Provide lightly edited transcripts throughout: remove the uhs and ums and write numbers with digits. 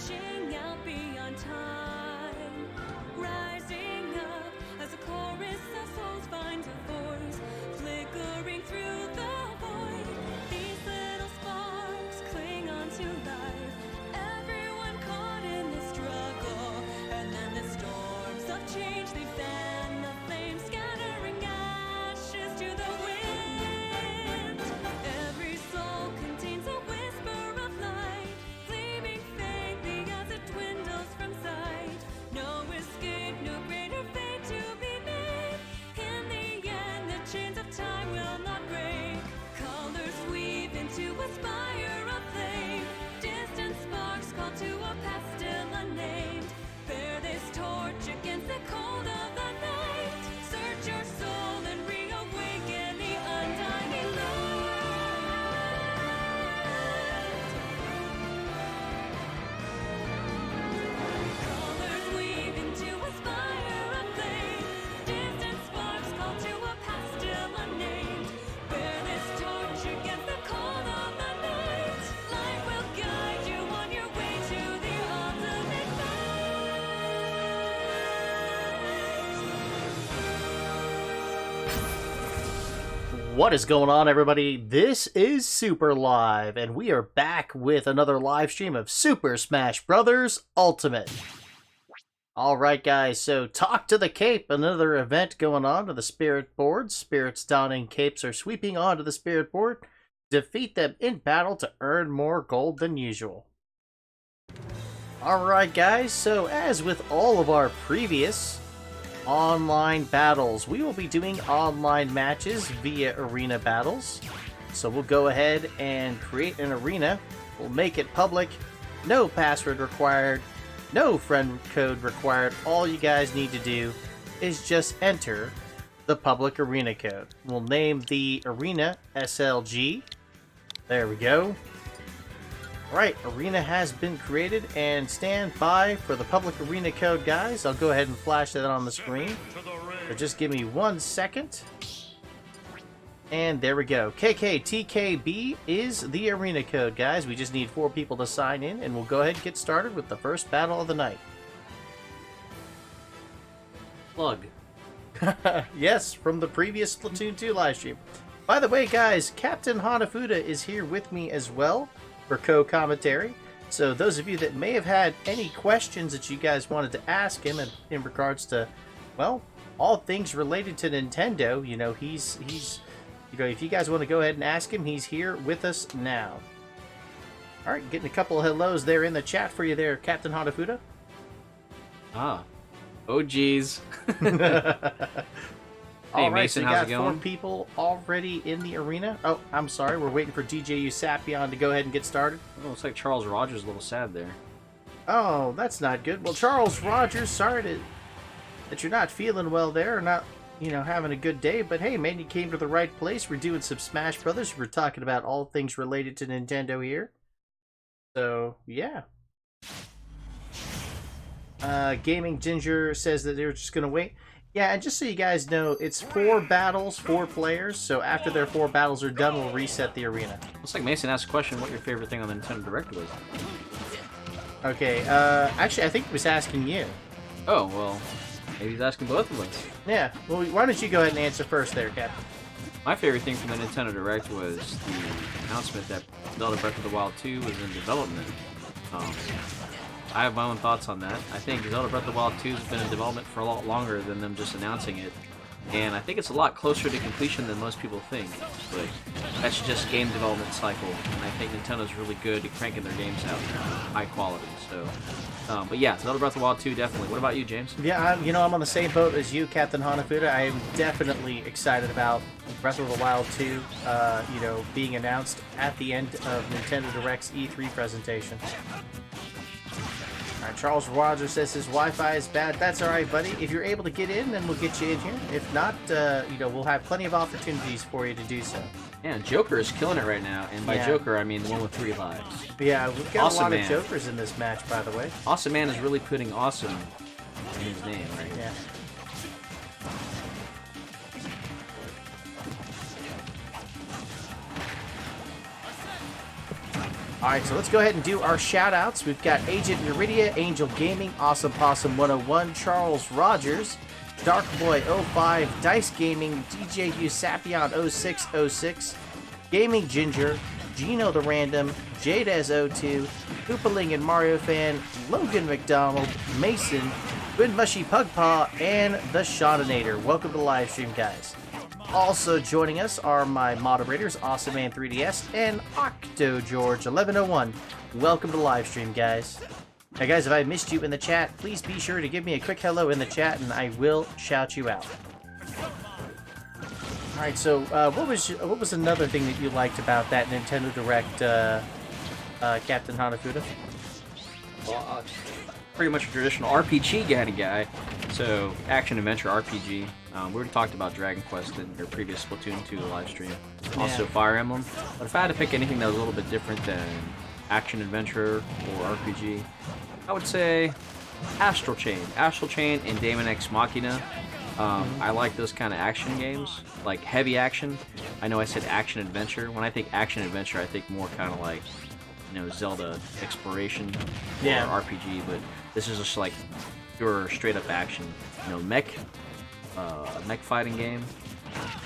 reaching out beyond time, rising up as a chorus of souls finds a voice, flickering through the void. These little sparks cling on to life, everyone caught in this struggle, and then the storms of change they fan the flames, scattering ashes to the wind. Every soul contains a whisper of light, gleaming faintly as it dwindles from sight. No escape, no greater fate to be made. In the end, the chains of time will not break. Colors weave into a spire of flame. Distant sparks call to a path still unnamed. Bear this torch against the cold of the night. Search your soul and reawaken the undying light. Colors weave into a spire of flame. Distant sparks call to a path still unnamed. Bear this torch against the cold of the night. Light will guide you on your way to the ultimate fight. What is going on, everybody? This is Super Live, and we are back with another live stream of Super Smash Bros. Ultimate. Alright guys, so Talk to the Cape, another event going on to the Spirit board. Spirits donning capes are sweeping onto the Spirit board. Defeat them in battle to earn more gold than usual. Alright guys, so as with all of our previous online battles, we will be doing online matches via arena battles. So we'll go ahead and create an arena. We'll make it public. No password required. No friend code required. All you guys need to do is just enter the public arena code. We'll name the arena SLG. There we go. Alright, arena has been created, and stand by for the public arena code, guys. I'll go ahead and flash that on the screen. So just give me 1 second. And there we go. KKTKB is the arena code, guys. We just need 4 people to sign in, and we'll go ahead and get started with the first battle of the night. Plug. Yes, from the previous Splatoon 2 livestream. By the way, guys, Captain Hanafuda is here with me as well for co-commentary. So those of you that may have had any questions that you guys wanted to ask him in regards to, well, all things related to Nintendo, you know, he's you know, if you guys want to go ahead and ask him, he's here with us now. All right, getting a couple of hellos there in the chat for you there, Captain Hanafuda. Ah. Oh, geez. All right, Mason, so how's you it got 4 going? people already in the arena. Oh, I'm sorry, we're waiting for DJ Usapion to go ahead and get started. Oh, looks like Charles Rogers a little sad there. Oh, that's not good. Well, Charles Rogers, sorry that you're not feeling well there, or not, you know, having a good day. But hey, man, you came to the right place. We're doing some Smash Brothers. We're talking about all things related to Nintendo here. So yeah. Gaming Ginger says that they're just gonna wait. Yeah, and just so you guys know, it's 4 battles, 4 players. So after their 4 battles are done, we'll reset the arena. Looks like Mason asked a question what your favorite thing on the Nintendo Direct was. Okay. Actually, I think he was asking you. Oh, well, maybe he's asking both of us. Yeah. Well, why don't you go ahead and answer first, there, Captain? My favorite thing from the Nintendo Direct was the announcement that Zelda Breath of the Wild 2 was in development. I have my own thoughts on that. I think Zelda Breath of the Wild 2 has been in development for a lot longer than them just announcing it. And I think it's a lot closer to completion than most people think. But that's just game development cycle. And I think Nintendo's really good at cranking their games out high quality. So, but yeah, Zelda Breath of the Wild 2, definitely. What about you, James? Yeah, you know, I'm on the same boat as you, Captain Hanafuda. I am definitely excited about Breath of the Wild 2, you know, being announced at the end of Nintendo Direct's E3 presentation. Alright, Charles Rogers says his Wi-Fi is bad. That's alright, buddy. If you're able to get in, then we'll get you in here. If not, you know, we'll have plenty of opportunities for you to do so. Yeah, Joker is killing it right now. And by Yeah. Joker, I mean the one with 3 lives. Yeah, we've got Awesome a lot Man. of Jokers in this match, by the way. Awesome Man is really putting awesome in his name, right? Yeah. Alright, so let's go ahead and do our shout-outs. We've got Agent Uridia, Angel Gaming, Awesome Possum 101, Charles Rogers, Darkboy05, Dice Gaming, DJ Usapion 0606, Gaming Ginger, Gino the Random, Jadez02, Koopaling and Mario Fan, Logan McDonald, Mason, Good Mushy Pugpaw, and the Shawnator. Welcome to the live stream, guys. Also joining us are my moderators, Awesome Man 3DS and Octo George 1101. Welcome to the live stream, guys. Now, guys, if I missed you in the chat, please be sure to give me a quick hello in the chat, and I will shout you out. All right. So, what was another thing that you liked about that Nintendo Direct, Captain Hanafuda? Well, pretty much a traditional RPG kind of guy. So, action-adventure RPG. We already talked about Dragon Quest in your previous Splatoon 2 live stream. Also Fire Emblem. But if I had to pick anything that was a little bit different than action-adventure or RPG, I would say Astral Chain. Astral Chain and Daemon X Machina. I like those kind of action games, like heavy action. I know I said action-adventure. When I think action-adventure, I think more kind of like, you know, Zelda exploration or RPG, but this is just like pure straight-up action. You know, mech fighting game,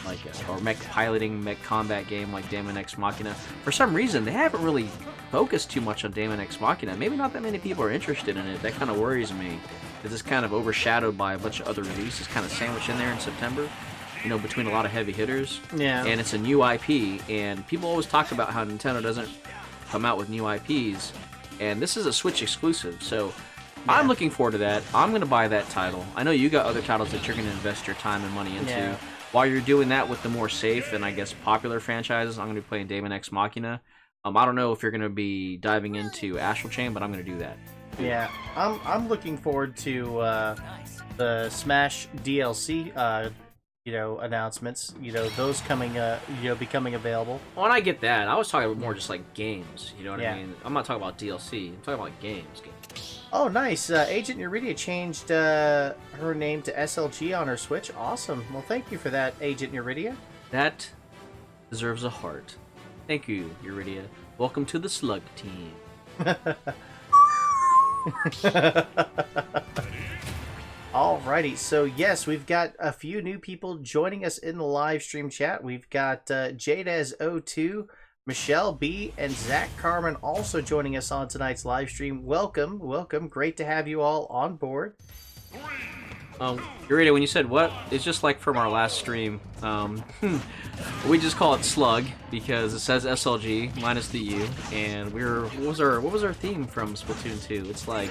like or mech piloting, mech combat game like Daemon X Machina. For some reason, they haven't really focused too much on Daemon X Machina. Maybe not that many people are interested in it. That kind of worries me, because it's kind of overshadowed by a bunch of other releases, kind of sandwiched in there in September. You know, between a lot of heavy hitters. Yeah. And it's a new IP, and people always talk about how Nintendo doesn't come out with new IPs, and this is a Switch exclusive, so. Yeah. I'm looking forward to that. I'm going to buy that title. I know you got other titles that you're going to invest your time and money into. Yeah. While you're doing that with the more safe and I guess popular franchises, I'm going to be playing Daemon X Machina. I don't know if you're going to be diving into Astral Chain, but I'm going to do that. Yeah, I'm looking forward to the Smash DLC, announcements. You know, those coming, becoming available. Well, and I get that. I was talking about more just like games. You know what Yeah. I mean? I'm not talking about DLC. I'm talking about games. Oh, nice. Agent Uridia changed her name to SLG on her Switch. Awesome. Well, thank you for that, Agent Uridia. That deserves a heart. Thank you, Uridia. Welcome to the Slug Team. Alrighty, so yes, we've got a few new people joining us in the live stream chat. We've got Jadez02, Michelle B, and Zach Carmen also joining us on tonight's live stream. Welcome, welcome. Great to have you all on board. Uridia, when you said what, it's just like from our last stream. We just call it Slug because it says SLG minus the U, and what was our theme from Splatoon 2? It's like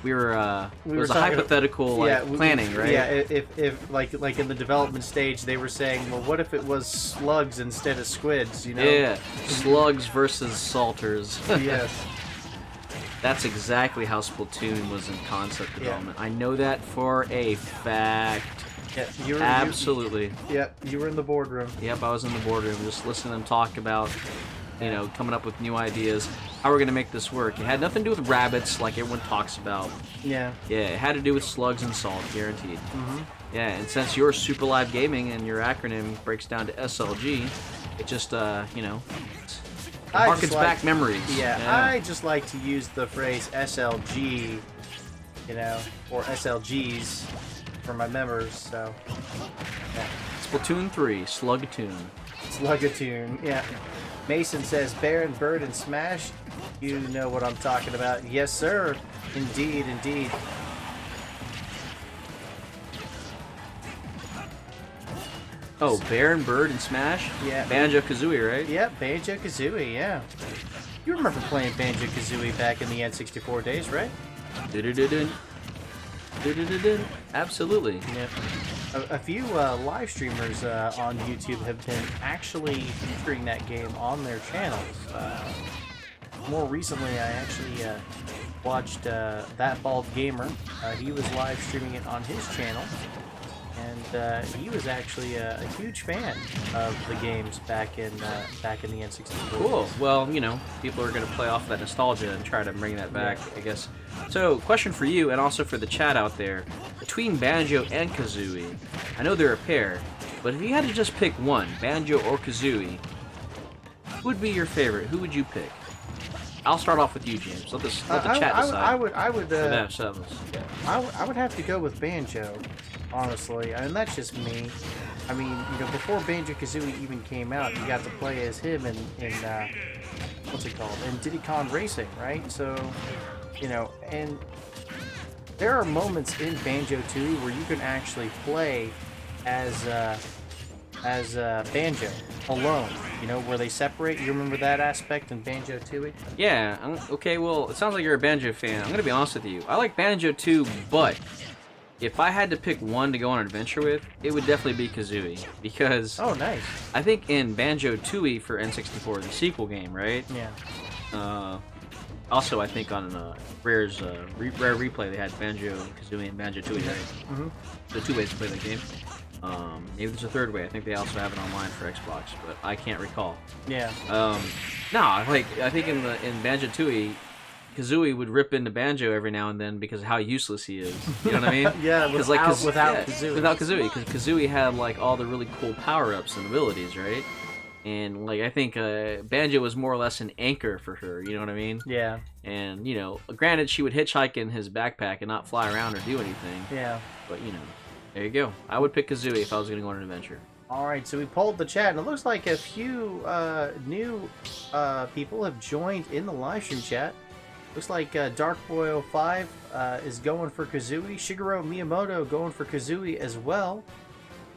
we were it was a hypothetical planning, right? Yeah, if like in the development stage they were saying, well, what if it was slugs instead of squids, you know? Yeah, slugs versus salters. Yes. That's exactly how Splatoon was in concept development. I know that for a fact. Yeah, absolutely. You were in the boardroom. Yep, I was in the boardroom just listening to them talk about, coming up with new ideas. How we're going to make this work. It had nothing to do with rabbits like everyone talks about. Yeah. Yeah, it had to do with slugs and salt, guaranteed. Mm-hmm. Yeah, and since you're Super Live Gaming and your acronym breaks down to SLG, it just, harkens back memories. Yeah, I just like to use the phrase SLG, or SLGs for my members, so. Yeah. Splatoon 3, Slugatoon. Slugatoon, yeah. Mason says, Baron, Bird, and Smash. You know what I'm talking about. Yes, sir. Indeed, indeed. Oh, Baron, Bird, and Smash? Yeah. Banjo-Kazooie, right? Yep, Banjo-Kazooie, yeah. You remember playing Banjo-Kazooie back in the N64 days, right? Absolutely. Yep. A few live streamers on YouTube have been actually featuring that game on their channels. More recently, I actually watched That Bald Gamer. He was live streaming it on his channel, and he was actually a huge fan of the games back in the N64. Cool. Well, people are going to play off that nostalgia and try to bring that back, I guess. So, question for you, and also for the chat out there. Between Banjo and Kazooie, I know they're a pair, but if you had to just pick one, Banjo or Kazooie, who would be your favorite? Who would you pick? I'll start off with you, James. Let the chat decide. I would for themselves. I would have to go with Banjo, honestly. I mean, that's just me. I mean, you know, before Banjo-Kazooie even came out, you got to play as him in what's it called? In Diddy Kong Racing, right? So, you know, and there are moments in Banjo-Tooie where you can actually play as Banjo alone. You know, where they separate. You remember that aspect in Banjo-Tooie? Yeah. Okay. Well, it sounds like you're a Banjo fan. I'm gonna be honest with you. I like Banjo too, but if I had to pick one to go on an adventure with, it would definitely be Kazooie, because Oh, nice. I think in Banjo-Tooie for N64, the sequel game, right? Yeah. Also, I think on Rare's Rare Replay, they had Banjo-Kazooie and Banjo-Tooie, right? Mm-hmm. The two ways to play that game. Maybe there's a third way. I think they also have it online for Xbox, but I can't recall. Yeah. No, like I think in Banjo-Tooie, Kazooie would rip into Banjo every now and then because of how useless he is. You know what I mean? Yeah, without yeah, Kazooie. Without Kazooie, because Kazooie had like all the really cool power-ups and abilities, right? And like I think Banjo was more or less an anchor for her. You know what I mean? Yeah. And you know, granted, she would hitchhike in his backpack and not fly around or do anything. Yeah. But you know, there you go. I would pick Kazooie if I was going to go on an adventure. All right, so we polled the chat, and it looks like a few new people have joined in the live stream chat. Looks like Darkboy05 is going for Kazooie. Shigeru Miyamoto going for Kazooie as well.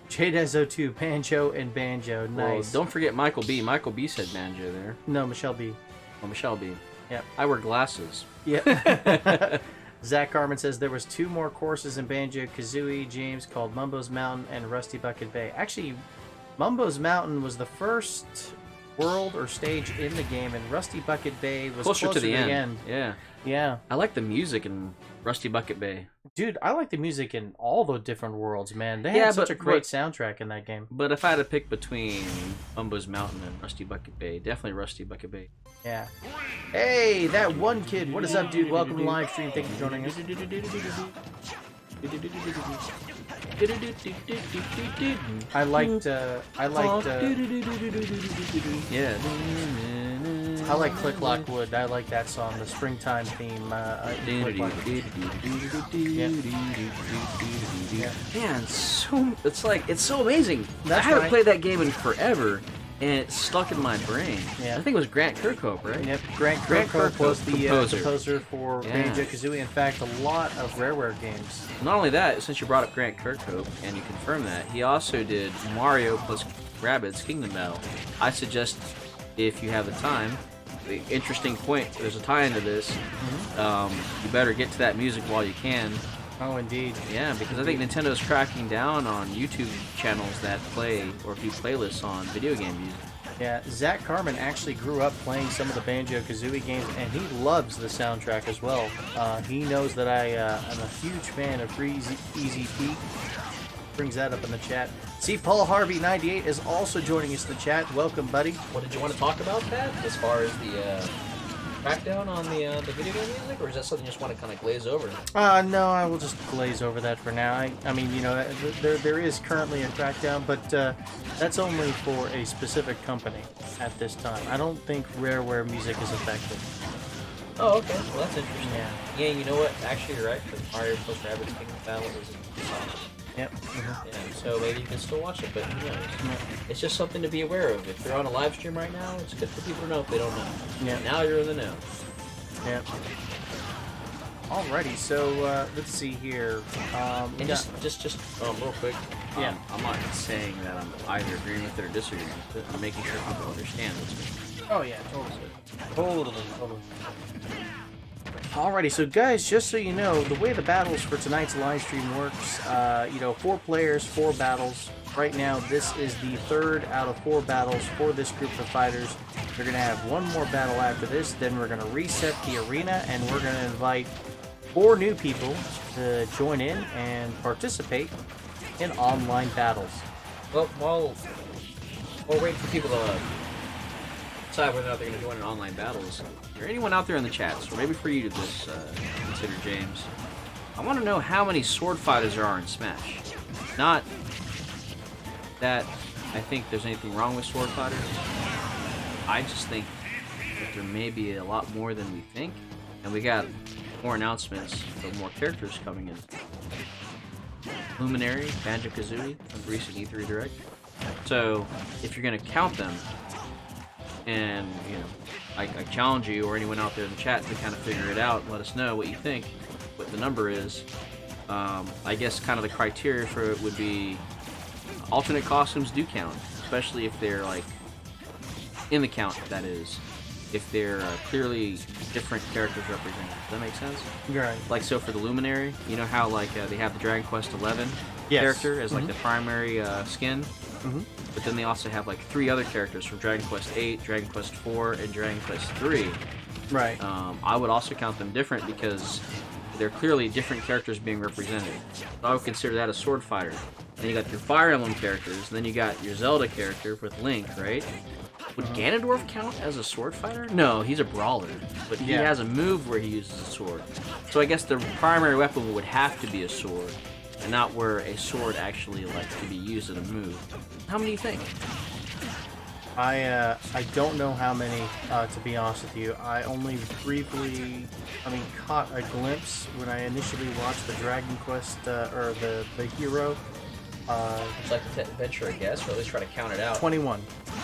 Jades02, Banjo, and Banjo. Nice. Well, don't forget Michael B. Michael B said Banjo there. No, Michelle B. Oh, Michelle B. Yep. I wear glasses. Yep. Zach Carmen says there was 2 more courses in Banjo-Kazooie, James, called Mumbo's Mountain and Rusty Bucket Bay. Actually, Mumbo's Mountain was the first world or stage in the game, and Rusty Bucket Bay was closer to the end. Yeah. Yeah. I like the music in Rusty Bucket Bay. Dude, I like the music in all the different worlds, man. They Yeah, had such but- a great but- soundtrack in that game. But if I had to pick between Mumbo's Mountain and Rusty Bucket Bay, definitely Rusty Bucket Bay. Yeah. Hey, that one kid. What is up, dude? Welcome to live stream. Thank you for joining us. I liked Yeah. I like Click Lockwood. I like that song, the springtime theme. Click Lockwood. Yeah. Man, it's so amazing. That's I haven't right. played that game in forever, and it's stuck in my brain. Yeah. I think it was Grant Kirkhope, right? Yep, Grant Grant Kirkhope was the composer. composer for Yeah. Banjo-Kazooie. In fact, a lot of Rareware games. Not only that, since you brought up Grant Kirkhope and you confirmed that, he also did Mario plus Rabbids Kingdom Battle. I suggest, if you have the time, the interesting point, there's a tie into this, you better get to that music while you can. Oh, indeed. Yeah, because I think Nintendo's cracking down on YouTube channels that play or do playlists on video game music. Yeah, Zach Carmen actually grew up playing some of the Banjo-Kazooie games, and he loves the soundtrack as well. He knows that I am a huge fan of Easy Peak. Brings that up in the chat. See, Paul Harvey 98 is also joining us in the chat. Welcome, buddy. What did you want to talk about that as far as the crackdown on the video game music, or is that something you just want to kind of glaze over? No, I will just glaze over that for now. I mean, you know, there is currently a crackdown, but that's only for a specific company at this time. I don't think Rareware music is affected. Oh, okay. Well, that's interesting. Yeah. Yeah, you know what? Actually, you're right. Because Mario plus Rabbids Kingdom Battle is Yep. yeah, so maybe you can still watch it, but who knows? It's just something to be aware of. If you're on a live stream right now, it's good for people to know if they don't know. Yeah. Now you're in the know. Yeah. Alrighty, so let's see here. And just real quick. Yeah. I'm not saying that I'm either agreeing with it or disagreeing with it. I'm making sure people understand what's going on. Oh yeah, totally. Alrighty, so guys, just so you know, the way the battles for tonight's live stream works, 4 players, 4 battles. Right now, this is the 3rd out of 4 battles for this group of fighters. We're going to have one more battle after this, then we're going to reset the arena, and we're going to invite 4 new people to join in and participate in online battles. Well, while we're waiting for people to decide whether or not they're going to join In online battles, is there anyone out there in the chats, or maybe for you to just consider, James? I want to know how many sword fighters there are in Smash. Not that I think there's anything wrong with sword fighters. I just think that there may be a lot more than we think, and we got more announcements of more characters coming in. Luminary, Banjo-Kazooie from the recent E3 Direct. So, if you're going to count them, and, you know, I challenge you or anyone out there in the chat to kind of figure it out and let us know what you think, what the number is. I guess kind of the criteria for it would be alternate costumes do count, especially if they're, like, in the count, that is. If they're clearly different characters represented. Does that make sense? Right. Like, so for the Luminary, you know how, like, they have the Dragon Quest XI Yes. character as, like, the primary skin? Mm-hmm. But then they also have, like, 3 other characters from Dragon Quest VIII, Dragon Quest IV, and Dragon Quest III. Right. I would also count them different because they're clearly different characters being represented. So I would consider that a sword fighter. Then you got your Fire Emblem characters, and then you got your Zelda character with Link, right? Would Ganondorf count as a sword fighter? No, he's a brawler, but he has a move where he uses a sword. So I guess the primary weapon would have to be a sword, and not where a sword actually like to be used as a move. How many do you think? I don't know how many, to be honest with you. I only briefly, caught a glimpse when I initially watched the Dragon Quest, or the Hero. It's like a venture a guess, or at least try to count it out. 21.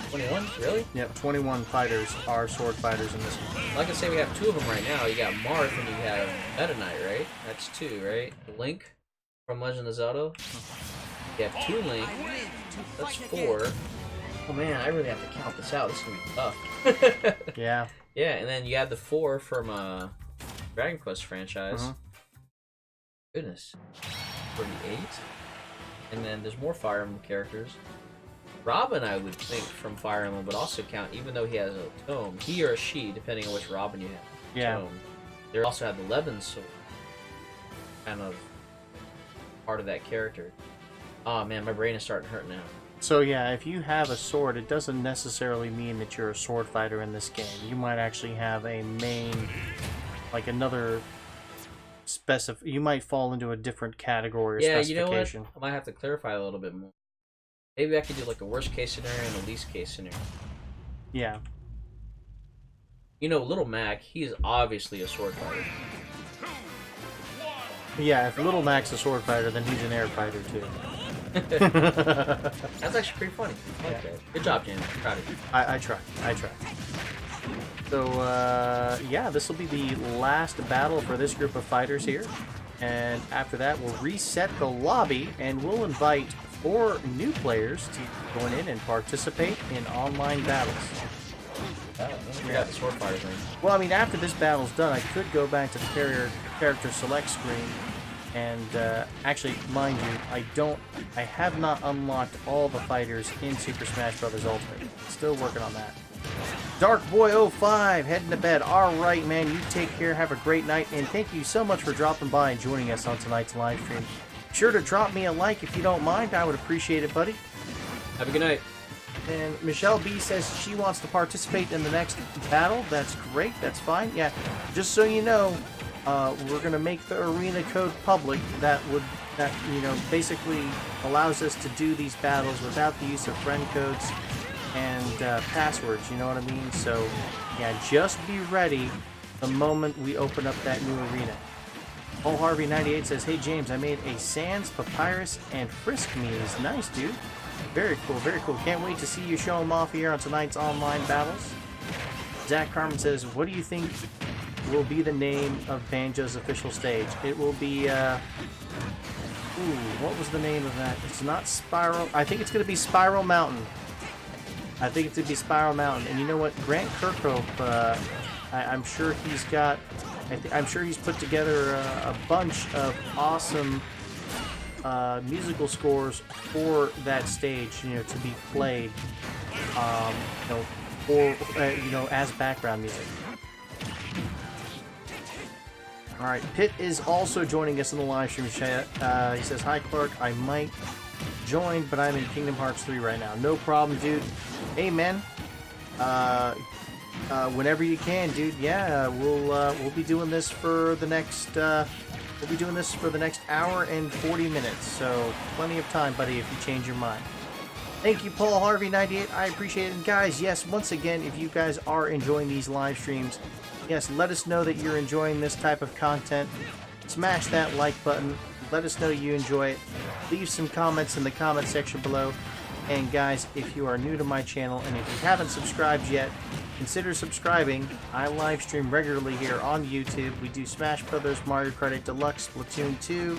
21? Really? Yep, 21 fighters are sword fighters in this one. Like I say, we have 2 of them right now. You got Marth and you have Meta Knight, right? That's 2, right? Link from Legend of Zelda. You have 2 Link. That's 4. Oh man, I really have to count this out. This is gonna be tough. Yeah. Yeah, and then you have the 4 from Dragon Quest franchise. Goodness. 48. And then there's more Fire Emblem characters. Robin, I would think, from Fire Emblem would also count, even though he has a tome. He or she, depending on which Robin you have. Yeah. Tome. They also have the Levin sword. Kind of part of that character. Oh man, my brain is starting to hurt now. So yeah, if you have a sword, it doesn't necessarily mean that you're a sword fighter in this game. You might actually have a main, like another you might fall into a different category or yeah, specification. you know what? I might have to clarify a little bit more. Maybe I could do like a worst case scenario and a least case scenario. Yeah. You know, Little Mac, he's obviously a sword fighter. Yeah, if Little Mac's a sword fighter, then he's an air fighter too. That's actually pretty funny. I like that. Good job, James. Proud of you. I try. So, yeah, this will be the last battle for this group of fighters here. And after that, we'll reset the lobby, and we'll invite 4 new players to join in and participate in online battles. We got the sword fighters ring. Well, after this battle's done, I could go back to the character select screen. And, actually, mind you, I have not unlocked all the fighters in Super Smash Bros. Ultimate. Still working on that. Dark Boy 05 heading to bed. Alright, man, you take care, have a great night, and thank you so much for dropping by and joining us on tonight's live stream. Be sure to drop me a like if you don't mind, I would appreciate it, buddy. Have a good night. And Michelle B says she wants to participate in the next battle. That's great, that's fine. Yeah, just so you know, we're going to make the arena code public that basically allows us to do these battles without the use of friend codes and passwords, you know what I mean? So, yeah, just be ready the moment we open up that new arena. Oh, Harvey98 says, hey James, I made a Sans, Papyrus, and Frisk memes. Nice, dude. Very cool, very cool. Can't wait to see you show them off here on tonight's online battles. Zach Carmen says, what do you think will be the name of Banjo's official stage? It will be, what was the name of that? It's not Spiral. I think it's going to be Spiral Mountain. And you know what? Grant Kirkhope, I'm sure he's got, I'm sure he's put together a bunch of awesome musical scores for that stage, to be played, as background music. Alright, Pitt is also joining us in the live stream chat. He says, hi Clark, I might join, but I'm in Kingdom Hearts 3 right now. No problem, dude. Hey, man. Whenever you can, dude. Yeah, we'll be doing this for the next hour and 40 minutes. So plenty of time, buddy, if you change your mind. Thank you, Paul Harvey 98. I appreciate it. And guys, yes, once again, if you guys are enjoying these live streams, yes, let us know that you're enjoying this type of content. Smash that like button. Let us know you enjoy it. Leave some comments in the comment section below. And guys, if you are new to my channel and if you haven't subscribed yet, consider subscribing. I live stream regularly here on YouTube. We do Smash Brothers, Mario Kart 8 Deluxe, Splatoon 2,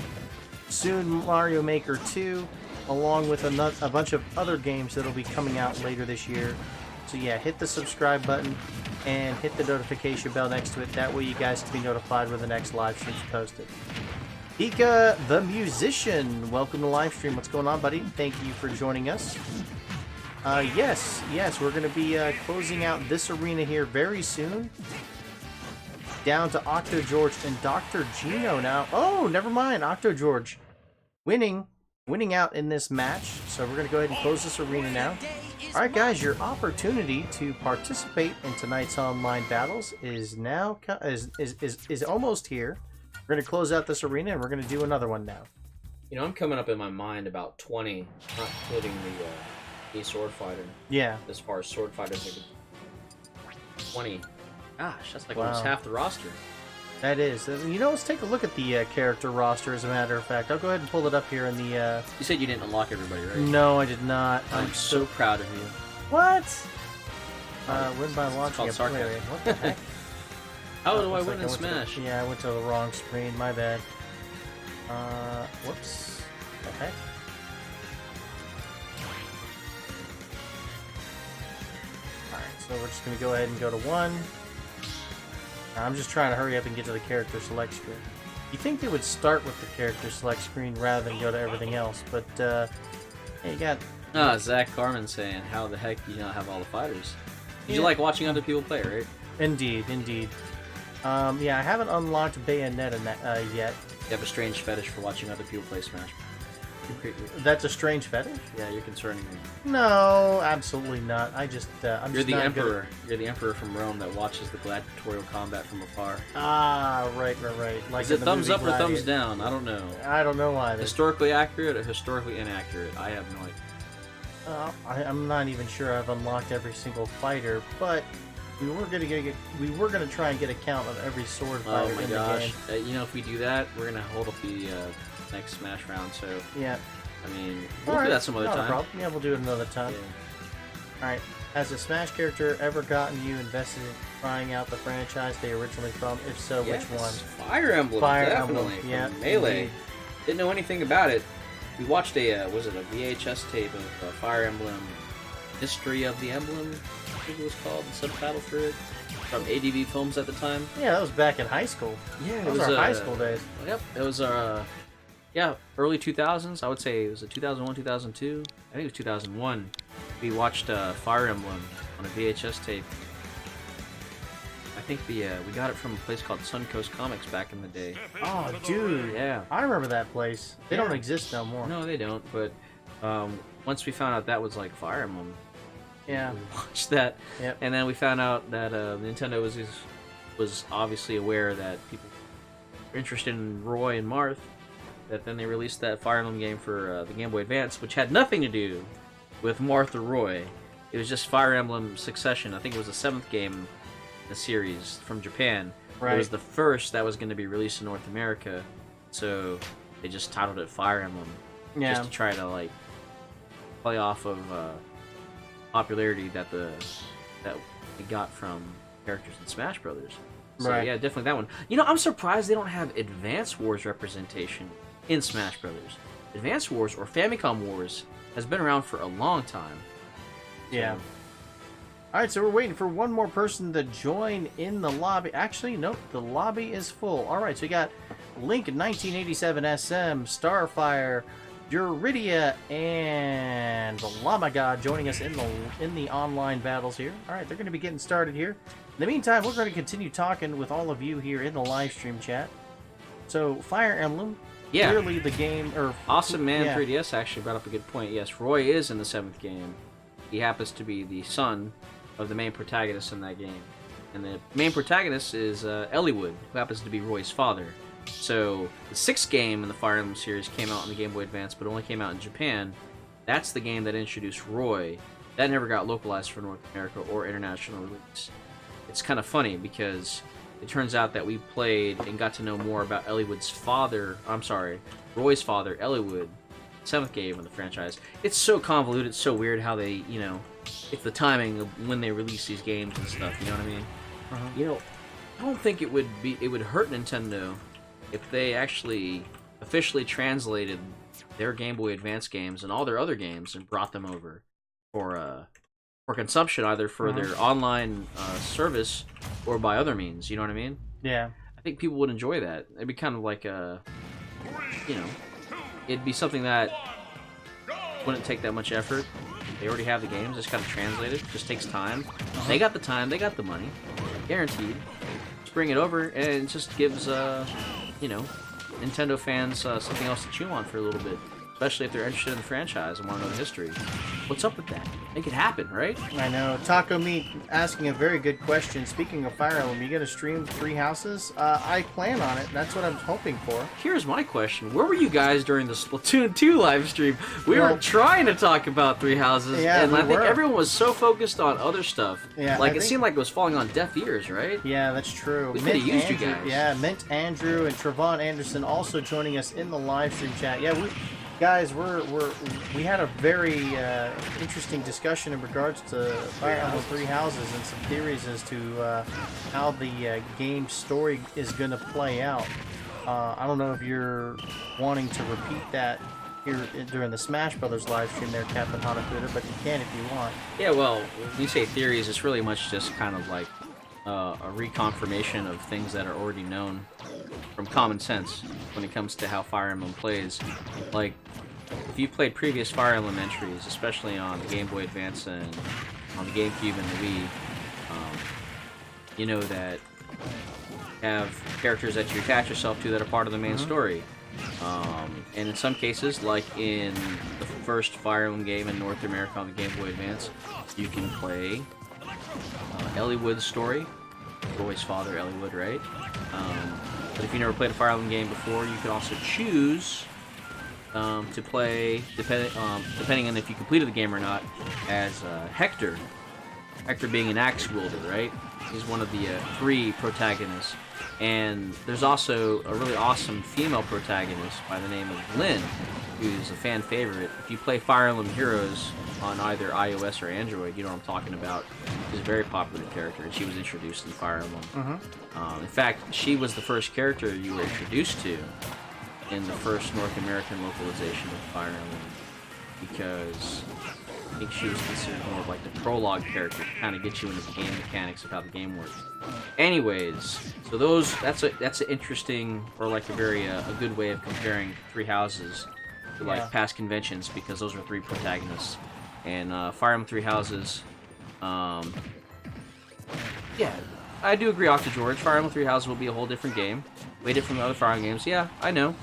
soon Mario Maker 2, along with a bunch of other games that'll be coming out later this year. So yeah, hit the subscribe button and hit the notification bell next to it. That way you guys can be notified when the next live stream's posted. Pika the Musician, welcome to live stream. What's going on, buddy? Thank you for joining us. Yes, we're going to be closing out this arena here very soon. Down to Octo George and Dr. Gino now. Oh, never mind. Octo George winning out in this match. So we're going to go ahead and close this arena now. Alright guys, your opportunity to participate in tonight's online battles is now is almost here. We're going to close out this arena and we're going to do another one now. You know, I'm coming up in my mind about 20, not including the sword fighter. Yeah. As far as sword fighters, 20. Gosh, that's like Wow. almost half the roster. That is. You know, let's take a look at the character roster, as a matter of fact. I'll go ahead and pull it up here in the... You said you didn't unlock everybody, right? No, I did not. I'm so proud of you. What? Win by launching a called player. sarcasm. What the heck? How do I Looks win like in Smash? Yeah, I went to the wrong screen. My bad. Whoops. Okay. Alright, so we're just going to go ahead and go to 1. I'm just trying to hurry up and get to the character select screen. You think they would start with the character select screen rather than go to everything else, but, hey, you got... Zach Carmen saying, how the heck do you not have all the fighters? Did you Yeah. like watching other people play, right? Indeed. Yeah, I haven't unlocked Bayonetta yet. You have a strange fetish for watching other people play Smash. That's a strange fetish? Yeah, you're concerning me. No, absolutely not. I'm You're just the not good at- emperor. You're the emperor from Rome that watches the gladiatorial combat from afar. Ah, right. Like Is in it the thumbs movie up or thumbs Gladiator. down? I don't know. I don't know either. Historically accurate or historically inaccurate? I have no idea. I'm not even sure I've unlocked every single fighter, but we were gonna try and get a count of every sword fighter Oh my in gosh! the game. You know, if we do that, we're gonna hold up the next Smash round. So, Yeah. I mean, we'll Alright, do that some other not a time. problem. Yeah, we'll do it another time. Yeah. Alright. Has a Smash character ever gotten you invested in trying out the franchise they originally from? If so, Yes, which one? Fire Emblem, Fire definitely. Emblem, yeah, From Melee. indeed. Didn't know anything about it. We watched a was it a VHS tape of Fire Emblem, History of the Emblem, I think it was called, the subtitle for it, from ADV Films at the time. Yeah, that was back in high school. Yeah, Those are high school days. Yep, it was early 2000s. I would say it was 2001, 2002. I think it was 2001. We watched Fire Emblem on a VHS tape. I think we got it from a place called Suncoast Comics back in the day. Oh, dude. Yeah. I remember that place. They don't Yeah. exist no more. No, they don't. But once we found out that was like Fire Emblem, Yeah. we watched that, Yep. and then we found out that Nintendo was obviously aware that people were interested in Roy and Marth. That then they released that Fire Emblem game for the Game Boy Advance, which had nothing to do with Marth or Roy. It was just Fire Emblem Succession. I think it was the 7th game in the series from Japan. Right. It was the first that was going to be released in North America, so they just titled it Fire Emblem. Yeah. Just to try to like play off of popularity that we got from characters in Smash Brothers. So Right. yeah, definitely that one. You know, I'm surprised they don't have Advance Wars representation in Smash Brothers. Advance Wars or Famicom Wars has been around for a long time. Yeah. Alright, so we're waiting for one more person to join in the lobby. Actually, nope, the lobby is full. Alright, so we got Link 1987 SM, Starfire, Euridia, and the Llama God joining us in the online battles here. Alright, they're going to be getting started here. In the meantime, we're going to continue talking with all of you here in the live stream chat. So, Fire Emblem, Yeah. clearly the game, or... Awesome Man yeah. 3DS actually brought up a good point. Yes, Roy is in the 7th game. He happens to be the son of the main protagonist in that game. And the main protagonist is Eliwood, who happens to be Roy's father. So, the 6th game in the Fire Emblem series came out on the Game Boy Advance, but only came out in Japan. That's the game that introduced Roy. That never got localized for North America or international release. It's kind of funny because it turns out that we played and got to know more about Eliwood's father. I'm sorry, Roy's father, Eliwood, 7th game of the franchise. It's so convoluted, it's so weird how they, it's the timing of when they release these games and stuff. You know what I mean? I don't think it would hurt Nintendo if they actually officially translated their Game Boy Advance games and all their other games and brought them over for consumption, either for their online service or by other means. You know what I mean? Yeah. I think people would enjoy that. It'd be kind of like it'd be something that wouldn't take that much effort. They already have the games, just kind of translate it. Just takes time. They got the time, they got the money, guaranteed. Just bring it over, and it just gives Nintendo fans something else to chew on for a little bit. Especially if they're interested in the franchise and want to know the history. What's up with that? Make it happen, right? I know. Taco Meat asking a very good question. Speaking of Fire Emblem, you gonna stream Three Houses? I plan on it. That's what I'm hoping for. Here's my question. Where were you guys during the Splatoon 2 live stream? We were trying to talk about Three Houses, and I think everyone was so focused on other stuff. Yeah, it seemed like it was falling on deaf ears, right? Yeah, that's true. We could have used you guys. Yeah, Mint Andrew and Trevon Anderson also joining us in the live stream chat. Yeah, guys, we had a very interesting discussion in regards to Fire Emblem Three Houses and some theories as to how the game story is going to play out. I don't know if you're wanting to repeat that here during the Smash Brothers live stream there, Captain Hanafuda, but you can if you want. Yeah, well, when you say theories, it's really much just kind of like a reconfirmation of things that are already known from common sense when it comes to how Fire Emblem plays. Like, if you played previous Fire Emblem entries, especially on the Game Boy Advance and on the GameCube and the Wii, you know that you have characters that you attach yourself to that are part of the main story. And in some cases, like in the first Fire Emblem game in North America on the Game Boy Advance, you can play Eliwood's story, Roy's father, Eliwood, right? But if you never played a Fire Emblem game before, you could also choose to play, depending on if you completed the game or not, as Hector. Hector being an axe wielder, right? He's one of the 3 protagonists. And there's also a really awesome female protagonist by the name of Lynn, who's a fan favorite. If you play Fire Emblem Heroes on either iOS or Android, you know what I'm talking about. She's a very popular character, and she was introduced in Fire Emblem. In fact, she was the first character you were introduced to in the first North American localization of Fire Emblem, because I think she was considered more of like the prologue character to kind of get you into the game mechanics of how the game works. Anyways, so that's an interesting, or like a very a good way of comparing Three Houses to like past conventions, because those are 3 protagonists. And Fire Emblem Three Houses, yeah, I do agree, Octa George. Fire Emblem Three Houses will be a whole different game, way different from other Fire Emblem games. Yeah, I know.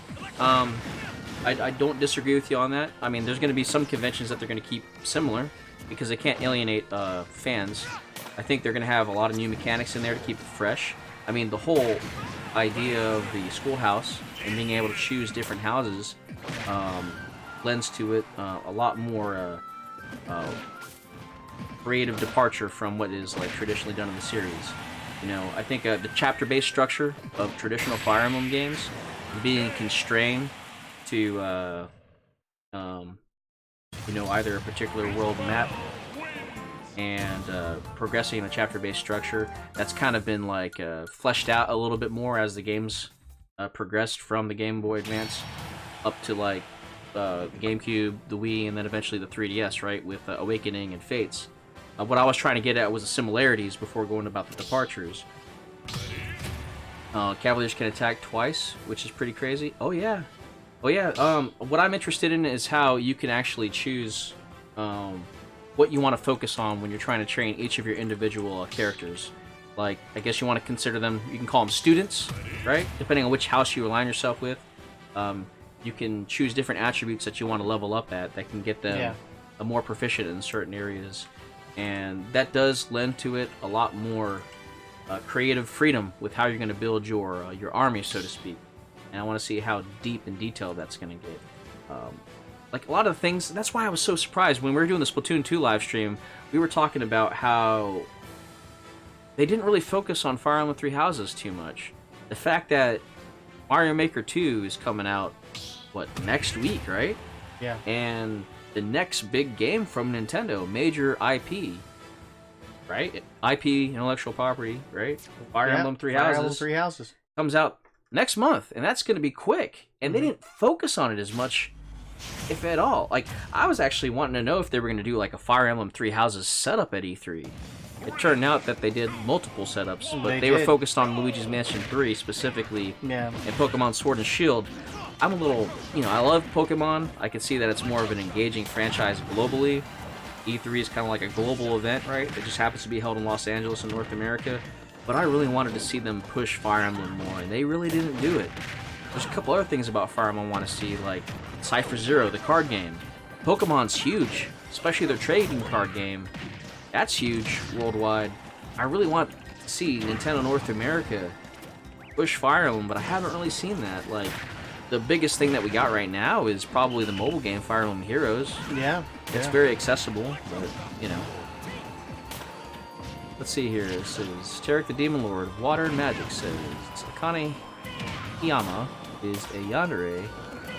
I don't disagree with you on that. I mean, there's going to be some conventions that they're going to keep similar because they can't alienate fans. I think they're going to have a lot of new mechanics in there to keep it fresh. I mean, the whole idea of the schoolhouse and being able to choose different houses lends to it a lot more creative departure from what is like traditionally done in the series. You know, I think the chapter-based structure of traditional Fire Emblem games, being constrained to either a particular world map and progressing in a chapter-based structure, that's kind of been like fleshed out a little bit more as the games progressed from the Game Boy Advance up to like the GameCube, the Wii, and then eventually the 3DS, right, with Awakening and Fates. What I was trying to get at was the similarities before going about the departures. Cavaliers can attack twice, which is pretty crazy. Oh yeah. What I'm interested in is how you can actually choose what you want to focus on when you're trying to train each of your individual characters. Like, I guess you want to consider them, you can call them students, right? Depending on which house you align yourself with. You can choose different attributes that you want to level up at that can get them more proficient in certain areas. And that does lend to it a lot more creative freedom with how you're going to build your army, so to speak. And I want to see how deep and detailed that's going to get. like a lot of the things. That's why I was so surprised when we were doing the Splatoon 2 live stream. We were talking about how they didn't really focus on Fire Emblem Three Houses too much. The fact that Mario Maker 2 is coming out, what, next week, right? Yeah. And the next big game from Nintendo, major IP, right? IP, intellectual property, right? Fire Emblem Three Fire Houses Emblem Three Houses. comes out next month, and that's going to be quick. And they didn't focus on it as much, if at all. Like, I was actually wanting to know if they were going to do like a Fire Emblem Three Houses setup at E3. It turned out that they did multiple setups, but they were did. focused on Luigi's Mansion 3 specifically, Yeah. and Pokemon Sword and Shield. I'm a little, I love Pokemon. I can see that it's more of an engaging franchise globally. E3 is kind of like a global event, right? It just happens to be held in Los Angeles in North America. But I really wanted to see them push Fire Emblem more, and they really didn't do it. There's a couple other things about Fire Emblem I want to see, like Cypher Zero, the card game. Pokemon's huge, especially their trading card game. That's huge worldwide. I really want to see Nintendo North America push Fire Emblem, but I haven't really seen that. Like, the biggest thing that we got right now is probably the mobile game Fire Emblem Heroes. Yeah. It's yeah. very accessible, but, Let's see here. This is Tarek the Demon Lord. Water and Magic says Akane Hiyama is a yandere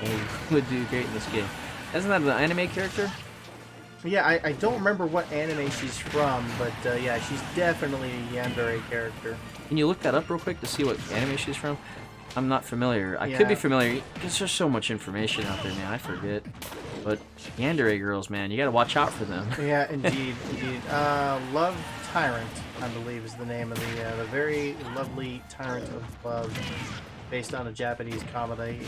and would do great in this game. Isn't that an anime character? Yeah, I don't remember what anime she's from, but yeah, she's definitely a Yandere character. Can you look that up real quick to see what anime she's from? I'm not familiar. I could be Yeah. familiar because there's so much information out there, man. I forget. But Yandere girls, man, you gotta watch out for them. Yeah, indeed, indeed. Love Tyrant, I believe, is the name of the very lovely Tyrant of Love, based on a Japanese comedy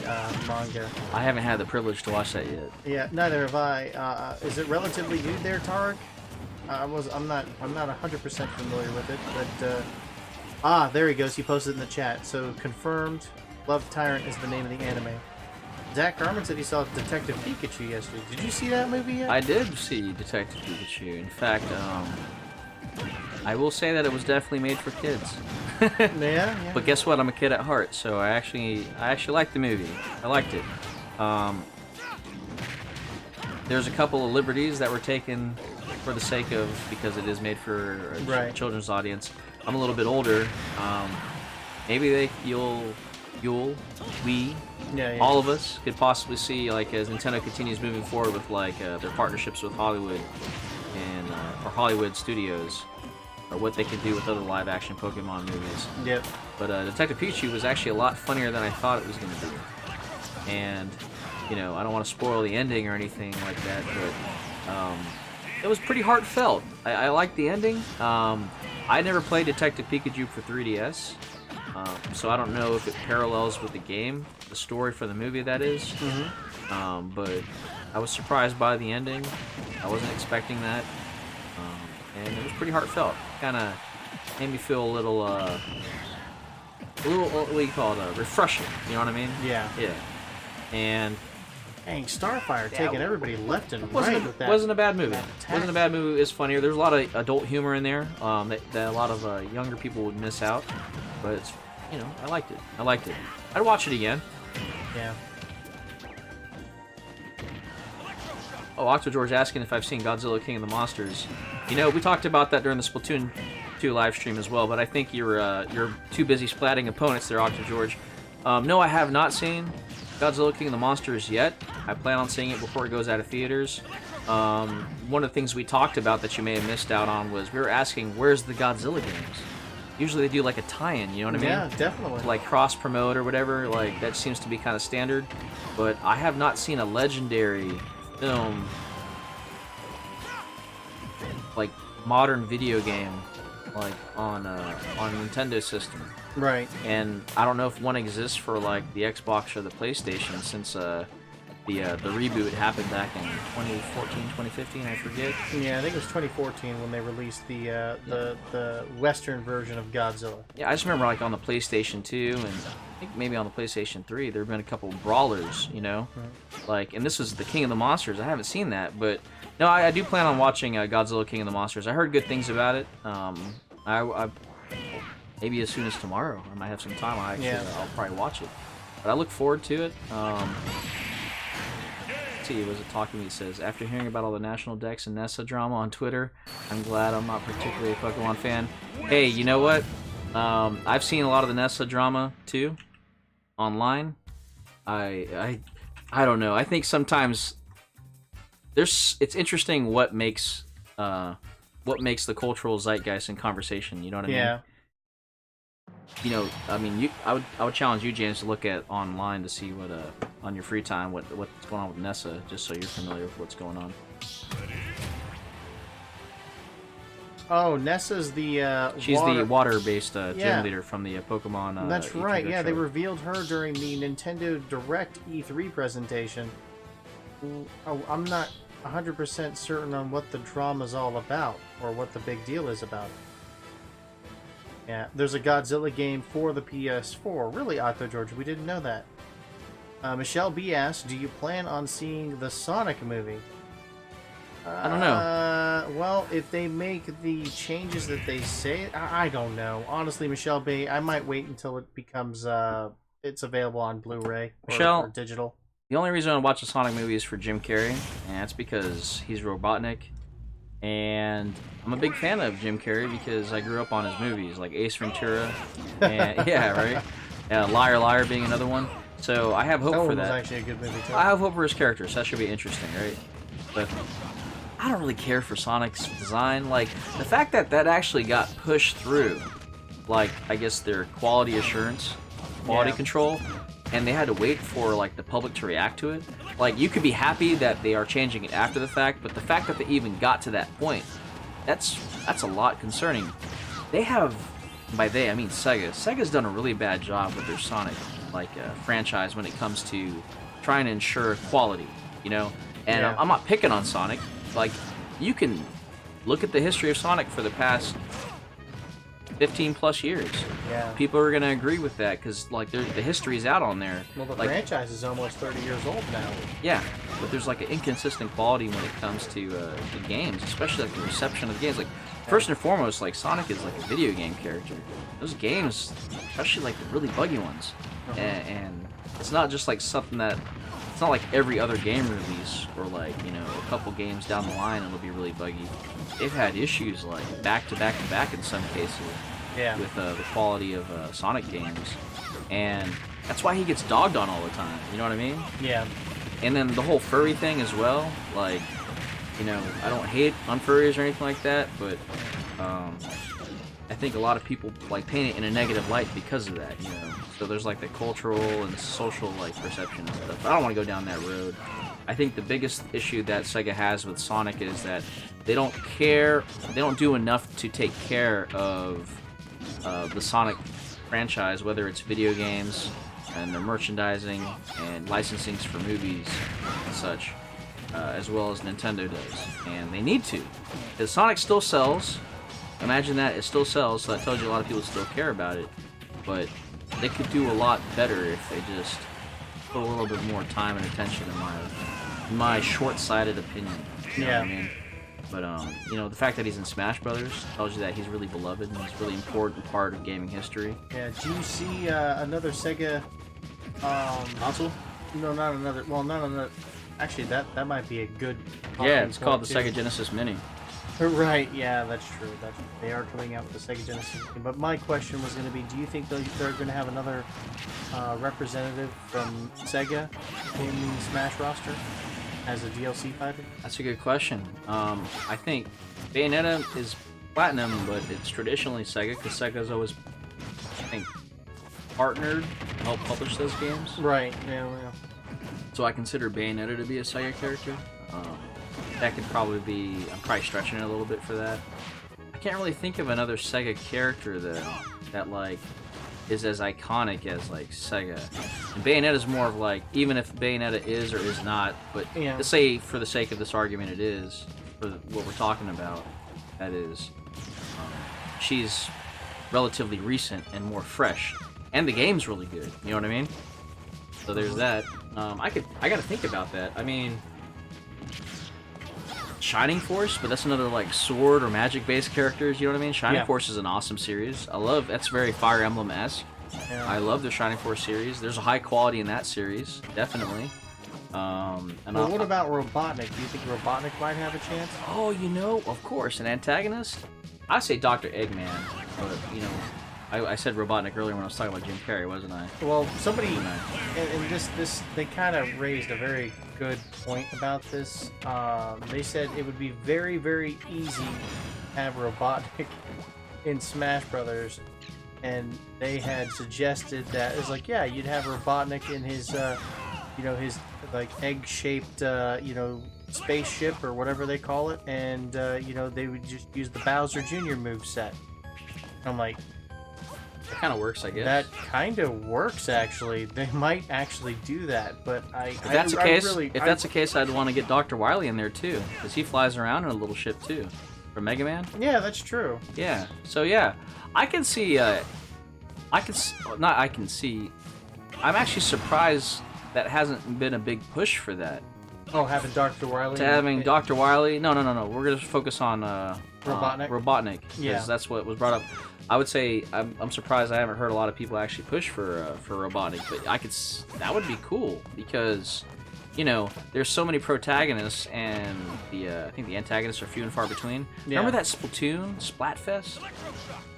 manga. I haven't had the privilege to watch that yet. Yeah, neither have I. Is it relatively new there, Tarek? I'm not 100% familiar with it, but there he goes. He posted in the chat. So confirmed. Love Tyrant is the name of the anime. Zach Garman said he saw Detective Pikachu yesterday. Did you see that movie yet? I did see Detective Pikachu. In fact, I will say that it was definitely made for kids. Yeah. But guess what? I'm a kid at heart, so I actually liked the movie. I liked it. There's a couple of liberties that were taken for the sake of, because it is made for a Right. children's audience. I'm a little bit older. Maybe we, Yeah. all of us could possibly see, like, as Nintendo continues moving forward with like their partnerships with Hollywood and or Hollywood studios, or what they could do with other live-action Pokemon movies. Yep. But Detective Pikachu was actually a lot funnier than I thought it was going to be. And, I don't want to spoil the ending or anything like that, but it was pretty heartfelt. I liked the ending. I never played Detective Pikachu for 3DS, so I don't know if it parallels with the game, the story for the movie, that is. Mm-hmm. But I was surprised by the ending. I wasn't expecting that. And it was pretty heartfelt. Kind of made me feel a little, what do you call it, refreshing, you know what I mean? Yeah. Yeah. And Dang, Starfire taking everybody left and wasn't right with that. wasn't a bad movie. that attack. Wasn't a bad movie. It's funnier. There's a lot of adult humor in there that a lot of younger people would miss out. But it's, I liked it. I'd watch it again. Yeah. Oh, Octo George asking if I've seen Godzilla King of the Monsters. We talked about that during the Splatoon 2 live stream as well, but I think you're too busy splatting opponents there, Octo George. No, I have not seen Godzilla King of the Monsters yet. I plan on seeing it before it goes out of theaters. One of the things we talked about that you may have missed out on was we were asking, where's the Godzilla games? Usually they do like a tie-in, you know what I mean? Yeah, definitely. Like cross-promote or whatever, like that seems to be kind of standard. But I have not seen a legendary film, like modern video game, like on Nintendo system. Right. And I don't know if one exists for like the Xbox or the PlayStation, since the reboot happened back in 2014, 2015, I forget. Yeah, I think it was 2014 when they released the Western version of Godzilla. Yeah, I just remember like on the PlayStation 2 and I think maybe on the PlayStation 3 there have been a couple brawlers, like, and this was the King of the Monsters. I haven't seen that, but no, I do plan on watching Godzilla King of the Monsters. I heard good things about it. I maybe as soon as tomorrow. I might have some time. I'll probably watch it. But I look forward to it. See see. Was it Talking Me? Says, after hearing about all the National Dex and Nessa drama on Twitter, I'm glad I'm not particularly a Pokemon fan. Hey, you know what? I've seen a lot of the Nessa drama too, online. I don't know. I think sometimes it's interesting what makes the cultural zeitgeist in conversation. You know what I mean? Yeah. You know, I mean, I would challenge you, James, to look at online to see what on your free time what's going on with Nessa, just so you're familiar with what's going on. Oh, Nessa's the She's the water-based Yeah. gym leader from the Pokemon. That's E3 right. Yeah, they Retro. revealed her during the Nintendo Direct E3 presentation. Oh, I'm not 100% certain on what the drama's all about or what the big deal is about it. Yeah, there's a Godzilla game for the PS4. Really, Otto George, we didn't know that. Michelle B asked, do you plan on seeing the Sonic movie? I don't know. Well, if they make the changes that they say, I don't know. Honestly, Michelle B, I might wait until it becomes it's available on Blu-ray or digital. The only reason I watch the Sonic movie is for Jim Carrey, and that's because he's Robotnik. And I'm a big fan of Jim Carrey because I grew up on his movies, like Ace Ventura, and yeah, right, Liar Liar being another one. So I have hope for That that. was actually a good movie too. I have hope for his character, so that should be interesting, right? But I don't really care for Sonic's design. Like, the fact that actually got pushed through, like, I guess their quality assurance, quality control, and they had to wait for, like, the public to react to it. Like, you could be happy that they are changing it after the fact, but the fact that they even got to that point, that's a lot concerning. They have, by they, I mean Sega. Sega's done a really bad job with their Sonic, like, franchise when it comes to trying to ensure quality, you know? And Yeah. I'm not picking on Sonic. Like, you can look at the history of Sonic for the past 15 plus years. Yeah. People are gonna agree with that because, like, the history's out on there. Well, the like, franchise is almost 30 years old now. yeah, but there's like an inconsistent quality when it comes to the games, especially like the reception of the games. Like, first and foremost, like, Sonic is like a video game character. Those games, especially like the really buggy ones, and it's not just like something that. It's not like every other game release or, like, you know, a couple games down the line it'll be really buggy. They've had issues like back to back to back in some cases with the quality of Sonic games, and that's why he gets dogged on all the time. You know what I mean? Yeah. And then the whole furry thing as well. Like, you know, I don't hate on furries or anything like that, but I think a lot of people like paint it in a negative light because of that. You know, so there's like the cultural and social like perception and stuff. I don't want to go down that road. I think the biggest issue that Sega has with Sonic is that they don't care. They don't do enough to take care of the Sonic franchise, whether it's video games and their merchandising and licensings for movies and such, as well as Nintendo does. And they need to, because Sonic still sells. Imagine that, it still sells, so that tells you a lot of people still care about it. But they could do a lot better if they just put a little bit more time and attention in my short-sighted opinion. You know what I mean? But, you know, the fact that he's in Smash Brothers tells you that he's really beloved and he's a really important part of gaming history. Yeah, do you see another Sega Console? No, not another. Well, not another. Actually, that might be a good. Yeah, it's called the too. Sega Genesis Mini. Right. Yeah, that's true. They are coming out with the Sega Genesis. But my question was going to be: do you think they're going to have another representative from Sega in the Smash roster as a DLC fighter? That's a good question. I think Bayonetta is Platinum, but it's traditionally Sega because Sega's always, I think, partnered to help publish those games. Right. Yeah. Well. So I consider Bayonetta to be a Sega character. That could probably be. I'm probably stretching it a little bit for that. I can't really think of another Sega character though that like is as iconic as like Sega. And Bayonetta is more of like, even if Bayonetta is or is not, but let's say for the sake of this argument it is, for what we're talking about, that is, she's relatively recent and more fresh, and the game's really good. You know what I mean? So there's that. I gotta think about that. I mean, Shining Force, but that's another like sword or magic based characters, you know what I mean? Shining Force is an awesome series. That's very Fire Emblem-esque. I love the Shining Force series. There's a high quality in that series, definitely. And Well, what about Robotnik? Do you think Robotnik might have a chance? Oh, you know, of course, an antagonist. I say Dr. Eggman, but you know, I said Robotnik earlier when I was talking about Jim Carrey, wasn't I? Well, somebody, Didn't I? and this, they kind of raised a very good point about this. They said it would be very, very easy to have Robotnik in Smash Brothers, and they had suggested that it's like, yeah, you'd have Robotnik in his, you know, his like egg-shaped, you know, spaceship or whatever they call it, and you know, they would just use the Bowser Jr. moveset. I'm like, It kind of works, I guess. that kind of works, actually. They might actually do that, but If that's the case, I'd want to get Dr. Wily in there too, because he flies around in a little ship too, from Mega Man. yeah, that's true. Yeah. So yeah, I can see. I'm actually surprised that hasn't been a big push for that. Oh, having Dr. Wily. To having Dr. Wily. No. We're gonna focus on Robotnik? Robotnik. Because Yeah. that's what was brought up. I would say I'm surprised I haven't heard a lot of people actually push for Robotnik, but that would be cool because, you know, there's so many protagonists and I think the antagonists are few and far between. Yeah. Remember that Splatoon Splatfest?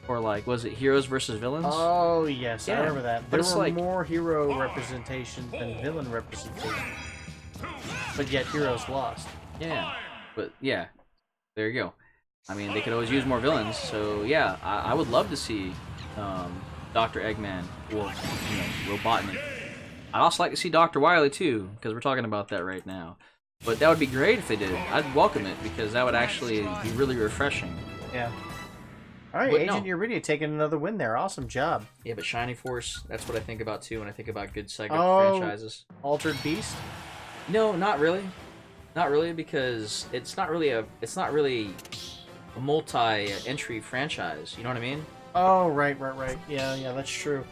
Or like, was it Heroes versus Villains? Oh yes, Yeah, I remember that. but There it's were like- more hero representation than villain representation, but yet heroes lost. Yeah, but yeah, there you go. I mean, they could always use more villains, so yeah, I would love to see Dr. Eggman or, you know, Robotnik. I'd also like to see Dr. Wily too, because we're talking about that right now. But that would be great if they did. I'd welcome it because that would actually be really refreshing. Yeah. All right, But Agent no. Uridia taking another win there. Awesome job. Yeah, but Shining Force, that's what I think about too when I think about good Sega Oh. franchises. Altered Beast. No, not really. Not really, because it's not really a multi-entry franchise. You know what I mean? Oh, right. Yeah, that's true.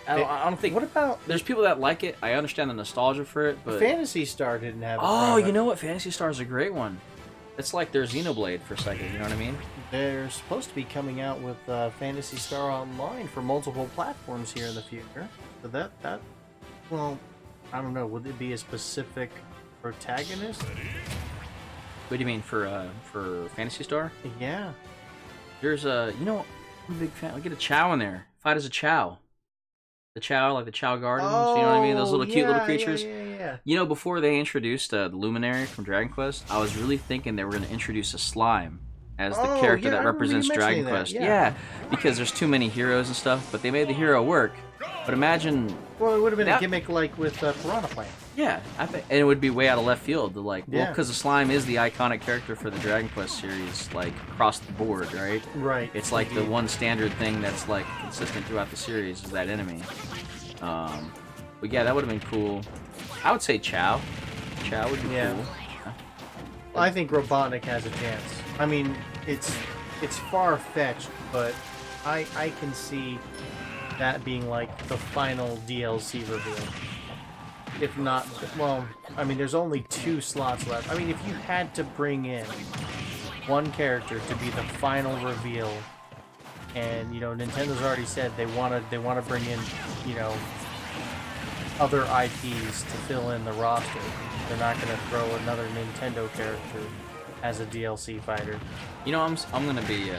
I don't think. What about There's people that like it. I understand the nostalgia for it, but Phantasy Star? Didn't have. oh, you know what? Phantasy Star is a great one. It's like their Xenoblade for Sega. You know what I mean? They're supposed to be coming out with Phantasy Star Online for multiple platforms here in the future. So that, well, I don't know. Would it be a specific protagonist? What do you mean for Phantasy Star? Yeah. There's you know, I'm a big fan. I get a Chow in there. Fight as a Chow. The Chow, like the Chow Gardens. You know what I mean? Those little cute little creatures. Yeah. You know, before they introduced the Luminary from Dragon Quest, I was really thinking they were going to introduce a slime as the Oh, character yeah, I that remember you represents Dragon mentioning that, Quest. yeah. Because there's too many heroes and stuff, but they made the hero work. But imagine, Well, it would have been That- a gimmick like with Piranha Plant. yeah, I think, and it would be way out of left field to well, Yeah. because the slime is the iconic character for the Dragon Quest series, like across the board, right? Right. It's like the one standard thing that's like consistent throughout the series is that enemy. But yeah, that would have been cool. I would say Chow. Chow would be Yeah. cool. I think Robotnik has a chance. I mean, it's far fetched, but I can see that being like the final DLC reveal. If not, well, I mean, there's only 2 slots left. I mean, if you had to bring in one character to be the final reveal, and you know, Nintendo's already said they want to bring in, you know, other IPs to fill in the roster. They're not going to throw another Nintendo character as a DLC fighter. You know, I'm gonna be.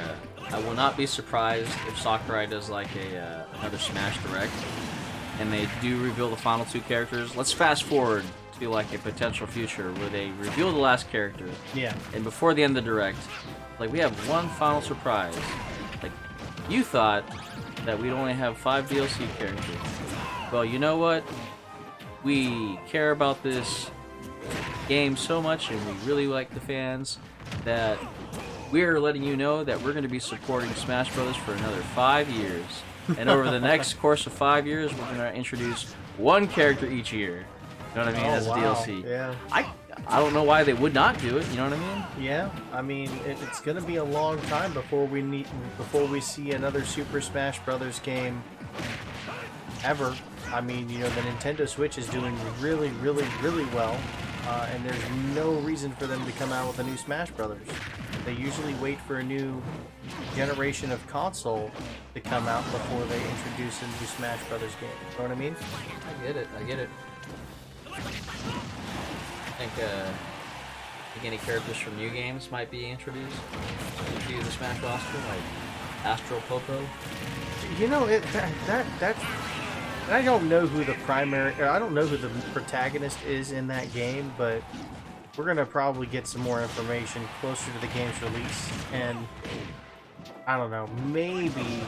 I will not be surprised if Sakurai does like another Smash Direct, and they do reveal the final 2 characters. Let's fast forward to like a potential future where they reveal the last character, Yeah. and before the end of the Direct, like we have one final surprise. Like you thought that we'd only have 5 DLC characters. Well, you know what? We care about this game so much, and we really like the fans that we're letting you know that we're going to be supporting Smash Brothers for another 5 years. And over the next course of 5 years, we're going to introduce one character each year. You know what I mean? As a DLC. Yeah. I don't know why they would not do it. You know what I mean? Yeah. I mean, it's going to be a long time before we see another Super Smash Brothers game ever. I mean, you know, the Nintendo Switch is doing really, really, really well, and there's no reason for them to come out with a new Smash Brothers. They usually wait for a new generation of console to come out before they introduce a new Smash Brothers game. You know what I mean? I get it. Think any characters from new games might be introduced to the Smash roster, like Astro Popo. You know, that I don't know who the primary, or I don't know who the protagonist is in that game, but we're gonna probably get some more information closer to the game's release, and I don't know, maybe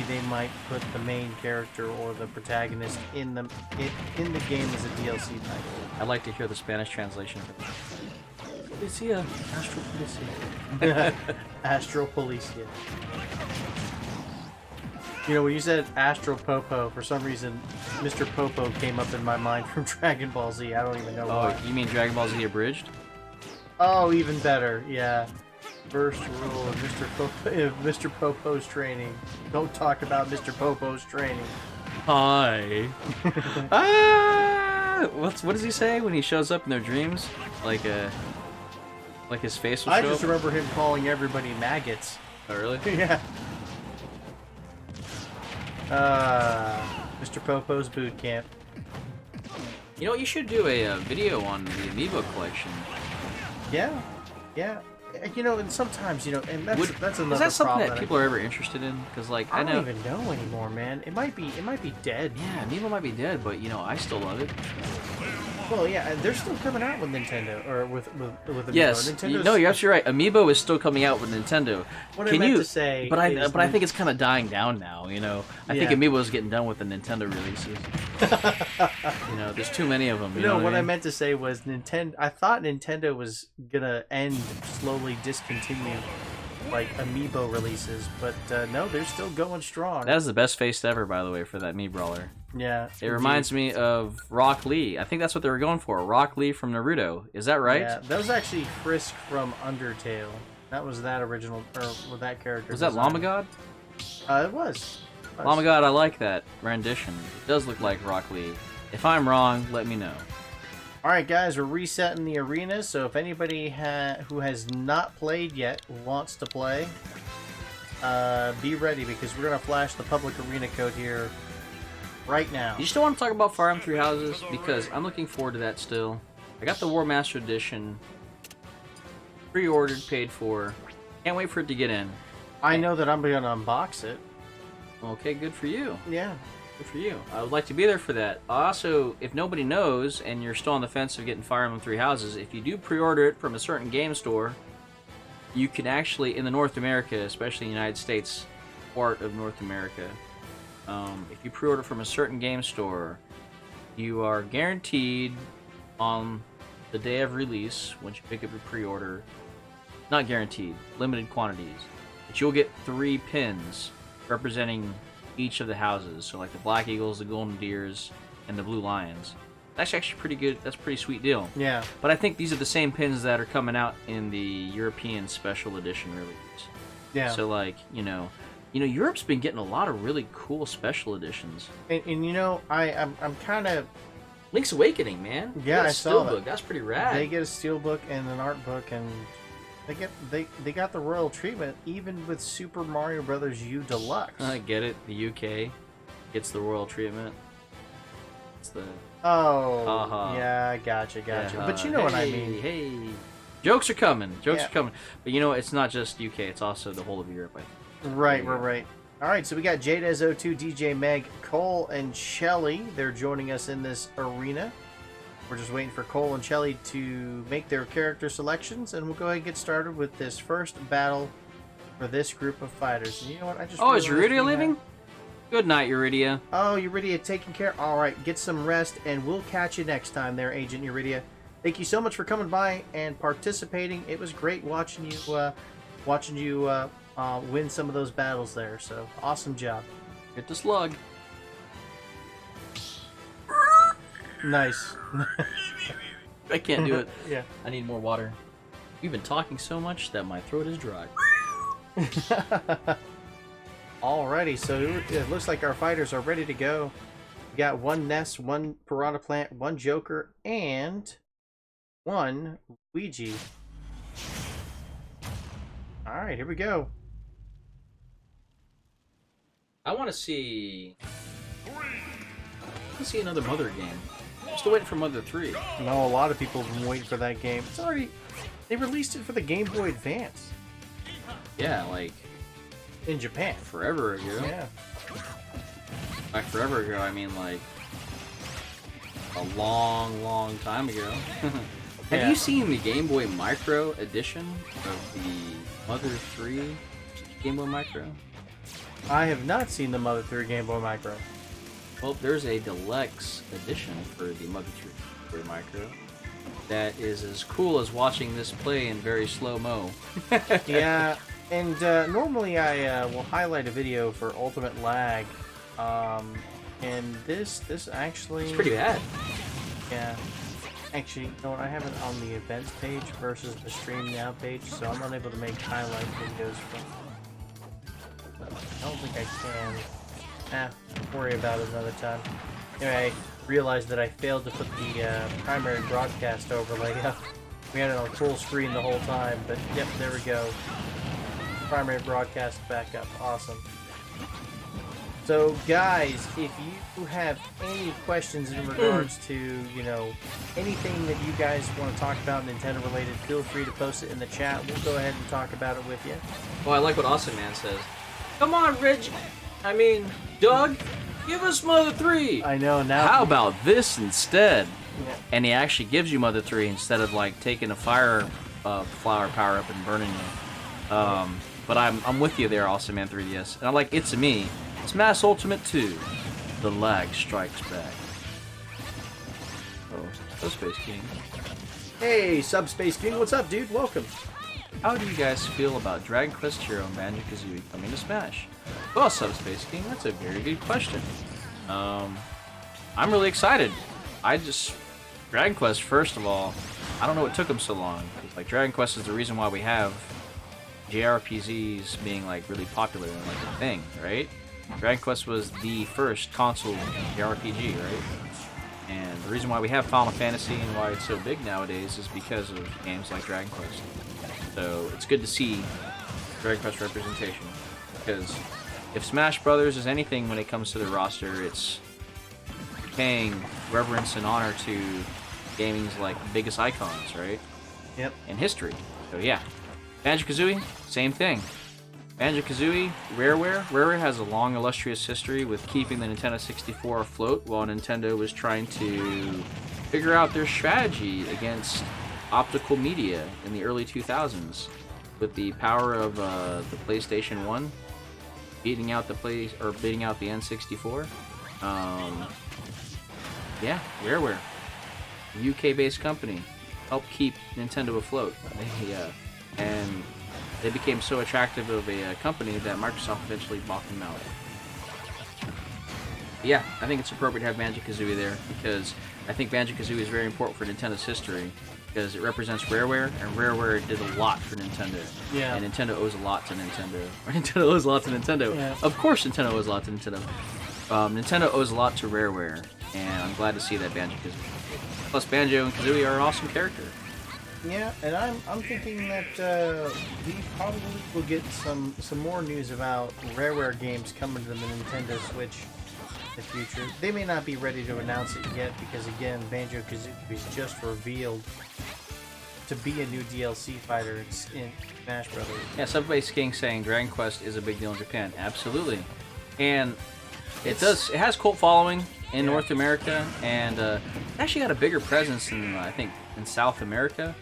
they might put the main character or the protagonist in the game as a DLC title. I'd like to hear the Spanish translation for this. Policia, Astro Policia. Astro Policia. You know, when you said Astro Popo, for some reason, Mr. Popo came up in my mind from Dragon Ball Z. I don't even know why. Oh, you mean Dragon Ball Z Abridged? Oh, even better, yeah. First rule of Mr. Popo's training. Don't talk about Mr. Popo's training. Hi. What does he say when he shows up in their dreams? Like his face will show I just up? remember him calling everybody maggots. Oh, really? Yeah. Mr. Popo's boot camp. You know, you should do a video on the Amiibo collection. Yeah, yeah. You know, and sometimes, you know, and that's another Is that something problem that people are ever interested in? Because, like, I I know. don't even know anymore, man. It might be dead. Yeah, Amiibo might be dead, but you know, I still love it. Well, yeah, and they're still coming out with Nintendo or with Amiibo. Yes, Nintendo's, no, you're absolutely right. Amiibo is still coming out with Nintendo. What I meant to say, but is I think it's kind of dying down now. You know, I think Yeah. Amiibo is getting done with the Nintendo releases. You know, there's too many of them. You know what I mean? meant to say was Nintendo. I thought Nintendo was gonna slowly discontinue like Amiibo releases, but no, they're still going strong. That is the best face ever, by the way, for that Mii Brawler. Yeah, It reminds me of Rock Lee. I think that's what they were going for. Rock Lee from Naruto. Is that right? Yeah, that was actually Frisk from Undertale. That was that original, or that character. Was that design. Lamagod? It was. Lamagod, I like that rendition. It does look like Rock Lee. If I'm wrong, let me know. All right, guys, we're resetting the arena. So if anybody who has not played yet wants to play, be ready because we're gonna flash the public arena code here right now. You still want to talk about Fire Emblem Three Houses? Because I'm looking forward to that still. I got the War Master Edition. Pre-ordered, paid for. Can't wait for it to get in. I know that I'm gonna unbox it. Okay, good for you. Yeah. Good for you. I would like to be there for that. Also, if nobody knows and you're still on the fence of getting Fire Emblem Three Houses, if you do pre-order it from a certain game store, you can actually, in the North America, especially in the United States part of North America, if you pre-order from a certain game store, you are guaranteed on the day of release, once you pick up your pre-order, not guaranteed, limited quantities, but you'll get 3 pins representing each of the houses. So like the Black Eagles, the Golden Deers, and the Blue Lions. That's actually pretty good. That's a pretty sweet deal. Yeah. But I think these are the same pins that are coming out in the European Special Edition release. Yeah. So like, you know, Europe's been getting a lot of really cool special editions. And you know, I'm kind of. Link's Awakening, man. Yeah, Got a I saw that. Steelbook. That's pretty rad. They get a steel book and an art book, and they got the royal treatment even with Super Mario Brothers U Deluxe. I get it. The UK gets the royal treatment. It's the Yeah, gotcha. yeah, But you know what I mean. Hey, jokes are coming. Jokes Yeah. are coming. But you know, it's not just UK. It's also the whole of Europe. I think. Right. All right, so we got Jadez02, DJ Meg, Cole, and Shelly. They're joining us in this arena. We're just waiting for Cole and Shelly to make their character selections, and we'll go ahead and get started with this first battle for this group of fighters. And you know what? I just Oh, is realized Uridia we leaving? have- Good night, Uridia. Oh, Uridia taking care. All right, get some rest, and we'll catch you next time there, Agent Uridia. Thank you so much for coming by and participating. It was great watching you win some of those battles there. So awesome job. Get the slug. Nice. I can't do it. Yeah. I need more water. We've been talking so much that my throat is dry. Alrighty, so it looks like our fighters are ready to go. We got 1 Ness, 1 Piranha Plant, 1 Joker, and 1 Luigi. Alright, here we go. I want to see another Mother game. Still waiting for Mother 3. No, a lot of people have been waiting for that game. It's already... They released it for the Game Boy Advance. Yeah, like In Japan. forever ago. Yeah. By forever ago, I mean like a long, long time ago. Have Yeah. you seen the Game Boy Micro edition of the Mother 3 Game Boy Micro? I have not seen the Mother 3 Game Boy Micro. Well, there's a deluxe edition for the Mother 3 Micro that is as cool as watching this play in very slow-mo. Yeah, and normally I will highlight a video for Ultimate Lag. And this actually... It's pretty bad. Yeah. Actually, you know what? I have it on the events page versus the stream now page, so I'm unable to make highlight videos from. I don't think I can. Don't worry about it another time. Anyway, I realized that I failed to put the primary broadcast overlay up. We had it on full screen the whole time, but yep, there we go. Primary broadcast back up. Awesome. So, guys, if you have any questions in regards to, you know, anything that you guys want to talk about Nintendo related, feel free to post it in the chat. We'll go ahead and talk about it with you. Well, I like what Awesome Man says. Come on, Doug, give us Mother 3. I know now. How about this instead? Yeah. And he actually gives you Mother 3 instead of like taking a fire flower power up and burning you. But I'm with you there, Awesome Man 3DS. And I like It's a Me. Smash Ultimate 2. The lag strikes back. Oh, Subspace King. Hey, Subspace King, what's up, dude? Welcome. How do you guys feel about Dragon Quest Hero and Banjo-Kazooie coming to Smash? Well, Subspace King, that's a very good question. I'm really excited. Dragon Quest, first of all, I don't know what took them so long. Like, Dragon Quest is the reason why we have JRPGs being, like, really popular and, like, a thing, right? Dragon Quest was the first console JRPG, right? And the reason why we have Final Fantasy and why it's so big nowadays is because of games like Dragon Quest. So it's good to see Dragon Quest representation, because if Smash Brothers is anything when it comes to the roster, it's paying reverence and honor to gaming's like biggest icons, right? Yep. In history. So yeah, Banjo-Kazooie, same thing. Banjo-Kazooie, Rareware has a long illustrious history with keeping the Nintendo 64 afloat while Nintendo was trying to figure out their strategy against optical media in the early 2000s with the power of the PlayStation 1 beating out the N64. Yeah, Rareware, a UK-based company, helped keep Nintendo afloat. And they became so attractive of a company that Microsoft eventually bought them out. Yeah, I think it's appropriate to have Banjo-Kazooie there because I think Banjo-Kazooie is very important for Nintendo's history because it represents Rareware, and Rareware did a lot for Nintendo. Yeah. And Nintendo owes a lot to Nintendo. Or Nintendo owes a lot to Nintendo. Yeah. Of course Nintendo owes a lot to Nintendo. Nintendo owes a lot to Rareware, and I'm glad to see that Banjo-Kazooie. Plus, Banjo and Kazooie are an awesome character. Yeah, and I'm thinking that we probably will get some more news about Rareware games coming to the Nintendo Switch in the future. They may not be ready to announce it yet because, again, Banjo-Kazooie is just revealed to be a new DLC fighter in Smash Brothers. Yeah, Subway's King saying Dragon Quest is a big deal in Japan. Absolutely. And it has cult following in North America, and it actually got a bigger presence in, I think, in South America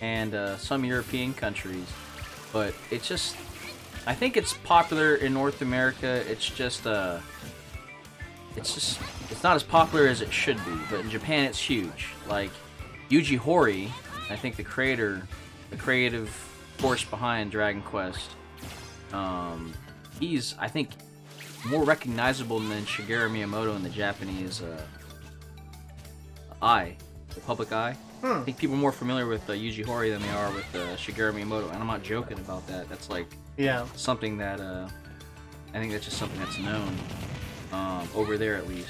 and some European countries. But it's just, I think it's popular in North America. It's not as popular as it should be. But in Japan, it's huge. Like Yuji Horii, I think the creative force behind Dragon Quest. He's, I think, more recognizable than Shigeru Miyamoto in the Japanese eye, the public eye. I think people are more familiar with Yuji Horii than they are with Shigeru Miyamoto, and I'm not joking about that. That's like something that I think that's just something that's known over there at least.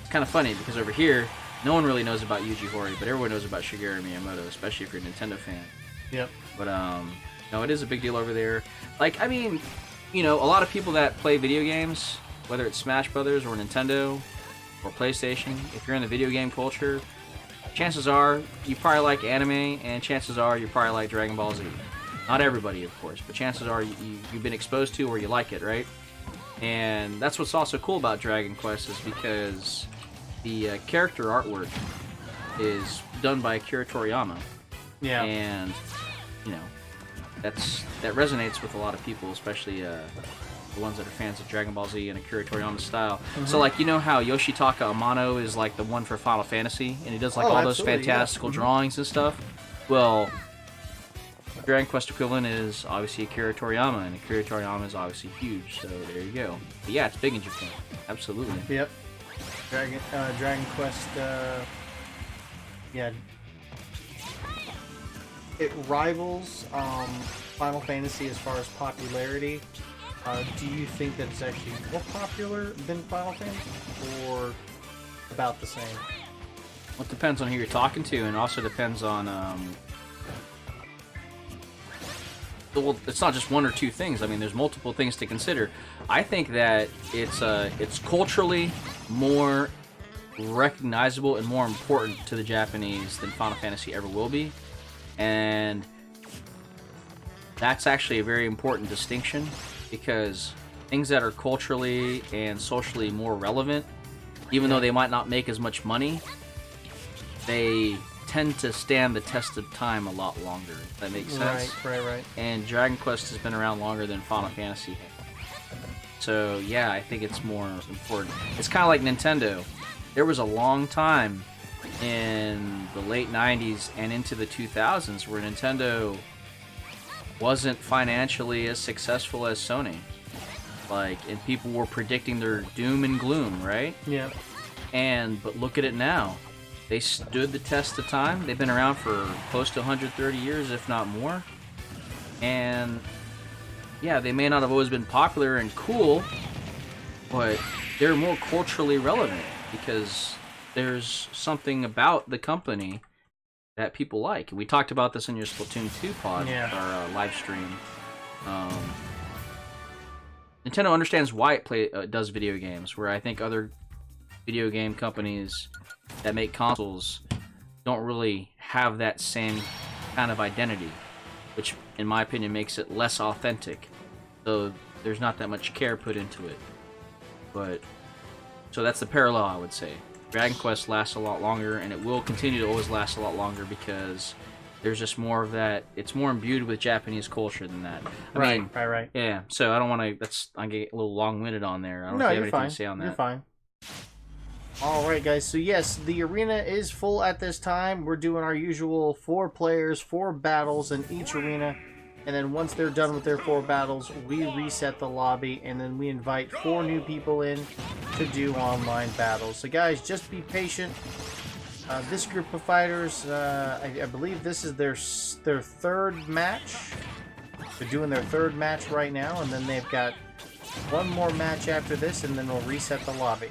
It's kind of funny because over here, no one really knows about Yuji Horii, but everyone knows about Shigeru Miyamoto, especially if you're a Nintendo fan. Yep. But no, it is a big deal over there. Like, I mean, you know, a lot of people that play video games, whether it's Smash Brothers or Nintendo, or PlayStation, if you're in the video game culture, chances are you probably like anime, and chances are you probably like Dragon Ball Z. Not everybody, of course, but chances are you've been exposed to or you like it, right? And that's what's also cool about Dragon Quest is because the character artwork is done by Akira Toriyama. Yeah. And, you know, that resonates with a lot of people, especially the ones that are fans of Dragon Ball Z and Akira Toriyama's style. So, like, you know how Yoshitaka Amano is, like, the one for Final Fantasy? And he does, like, all those fantastical drawings and stuff? Well, Dragon Quest equivalent is obviously Akira Toriyama, and Akira Toriyama is obviously huge, so there you go. But yeah, it's big in Japan. Absolutely. Yep. Dragon Quest, yeah. It rivals Final Fantasy as far as popularity. Do you think that it's actually more popular than Final Fantasy, or about the same? Well, it depends on who you're talking to, and also depends on well, it's not just one or two things. I mean, there's multiple things to consider. I think that it's culturally more recognizable and more important to the Japanese than Final Fantasy ever will be, and that's actually a very important distinction, because things that are culturally and socially more relevant, even though they might not make as much money, they tend to stand the test of time a lot longer. If that makes sense. Right. And Dragon Quest has been around longer than Final Fantasy. So yeah, I think it's more important. It's kind of like Nintendo. There was a long time in the late 90s and into the 2000s where Nintendo wasn't financially as successful as Sony. Like, and people were predicting their doom and gloom, right? Yeah. But look at it now. They stood the test of time. They've been around for close to 130 years, if not more. And yeah, they may not have always been popular and cool, but they're more culturally relevant because there's something about the company that people like. We talked about this in your Splatoon 2 pod, our live stream. Nintendo understands why it does video games, where I think other video game companies that make consoles don't really have that same kind of identity, which in my opinion makes it less authentic, so there's not that much care put into it. But so that's the parallel, I would say. Dragon Quest lasts a lot longer, and it will continue to always last a lot longer because there's just more of that. It's more imbued with Japanese culture than that. I mean, Right. Yeah, so I don't want to. I get a little long-winded on there. I don't know if you have anything to say on that. You're fine. Alright guys, so yes, the arena is full at this time. We're doing our usual 4 players, 4 battles in each arena, and then once they're done with their 4 battles, we reset the lobby, and then we invite 4 new people in to do online battles. So guys, just be patient. This group of fighters, I believe this is their 3rd match. They're doing their 3rd match right now, and then they've got 1 more match after this, and then we'll reset the lobby.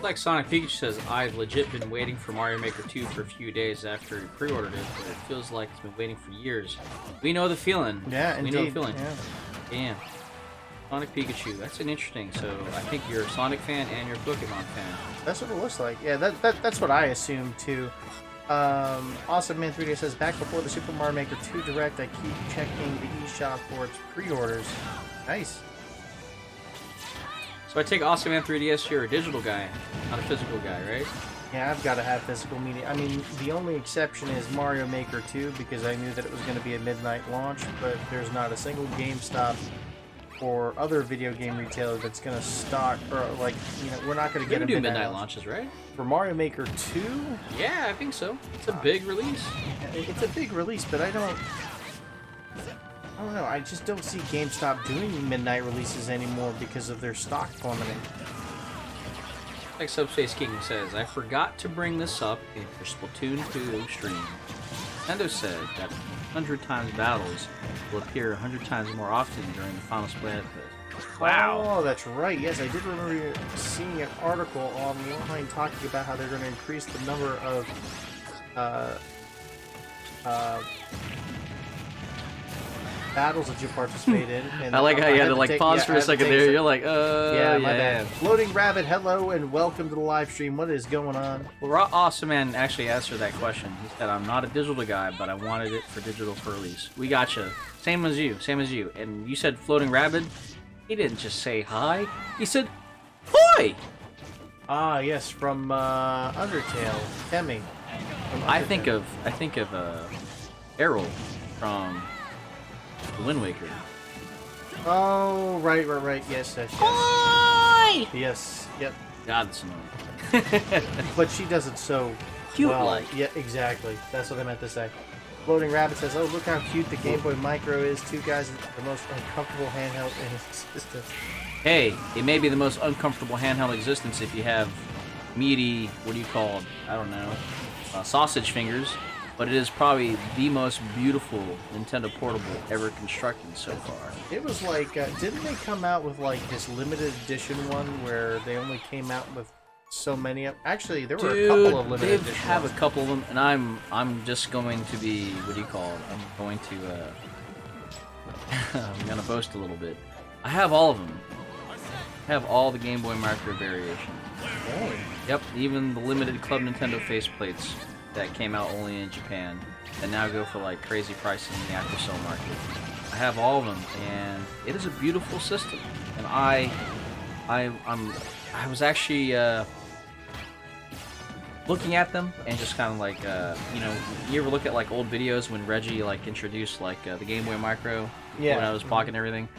Like Sonic Pikachu says, I've legit been waiting for Mario Maker 2 for a few days after he pre-ordered it, but it feels like it's been waiting for years. We know the feeling. Yeah, indeed. We know the feeling. Yeah. Damn. Sonic Pikachu, that's an interesting. So I think you're a Sonic fan and you're a Pokemon fan. That's what it looks like. Yeah, that's what I assumed too. Awesome Man 3D says, back before the Super Mario Maker 2 Direct, I keep checking the eShop for its pre-orders. Nice. So I take Awesome Man 3DS, you're a digital guy, not a physical guy, right? Yeah, I've got to have physical media. I mean, the only exception is Mario Maker 2 because I knew that it was going to be a midnight launch, but there's not a single GameStop or other video game retailer that's going to stock, or like, you know, we're not going to get a midnight launches, right? For Mario Maker 2? Yeah, I think so. It's a big release. It's a big release, but I don't know. I just don't see GameStop doing midnight releases anymore because of their stock plummeting. Like Subspace King says, I forgot to bring this up in your Splatoon 2 stream. Nintendo said that 100 times battles will appear 100 times more often during the final split. Wow. Oh, that's right. Yes, I did remember seeing an article online talking about how they're going to increase the number of battles that you participate in. And I like how you had to like pause for a second there. You're like, yeah, my bad. Floating Rabbit, hello and welcome to the live stream. What is going on? Well, Awesome Man actually answered that question. He said, I'm not a digital guy, but I wanted it for digital for release. We gotcha. Same as you. And you said Floating Rabbit. He didn't just say hi. He said, "Hoi!" Ah, yes, from Undertale, Temmie. I think of Errol from Wind Waker. Oh, right. Yes. Hoi! Yes, yep. God, that's annoying. But she does it so Cute well. like. Yeah, exactly. That's what I meant to say. Floating Rabbit says, "Oh, look how cute the Game Boy Micro is. Two guys, the most uncomfortable handheld in existence." Hey, it may be the most uncomfortable handheld in existence if you have meaty, what do you call it? I don't know, sausage fingers, but it is probably the most beautiful Nintendo Portable ever constructed so far. It was like, didn't they come out with like this limited edition one where they only came out with so many of? Actually, there were a couple of limited they edition have ones. a couple of them, and I'm just going to be, what do you call it? I'm going to I'm gonna boast a little bit. I have all of them. I have all the Game Boy Micro variations. Dang. Yep, even the limited Club Nintendo faceplates that came out only in Japan that now go for like crazy prices in the after-sale market. I have all of them, and it is a beautiful system. And I was actually looking at them and just kind of like you ever look at like old videos when Reggie like introduced like the Game Boy Micro when I was pocketing everything.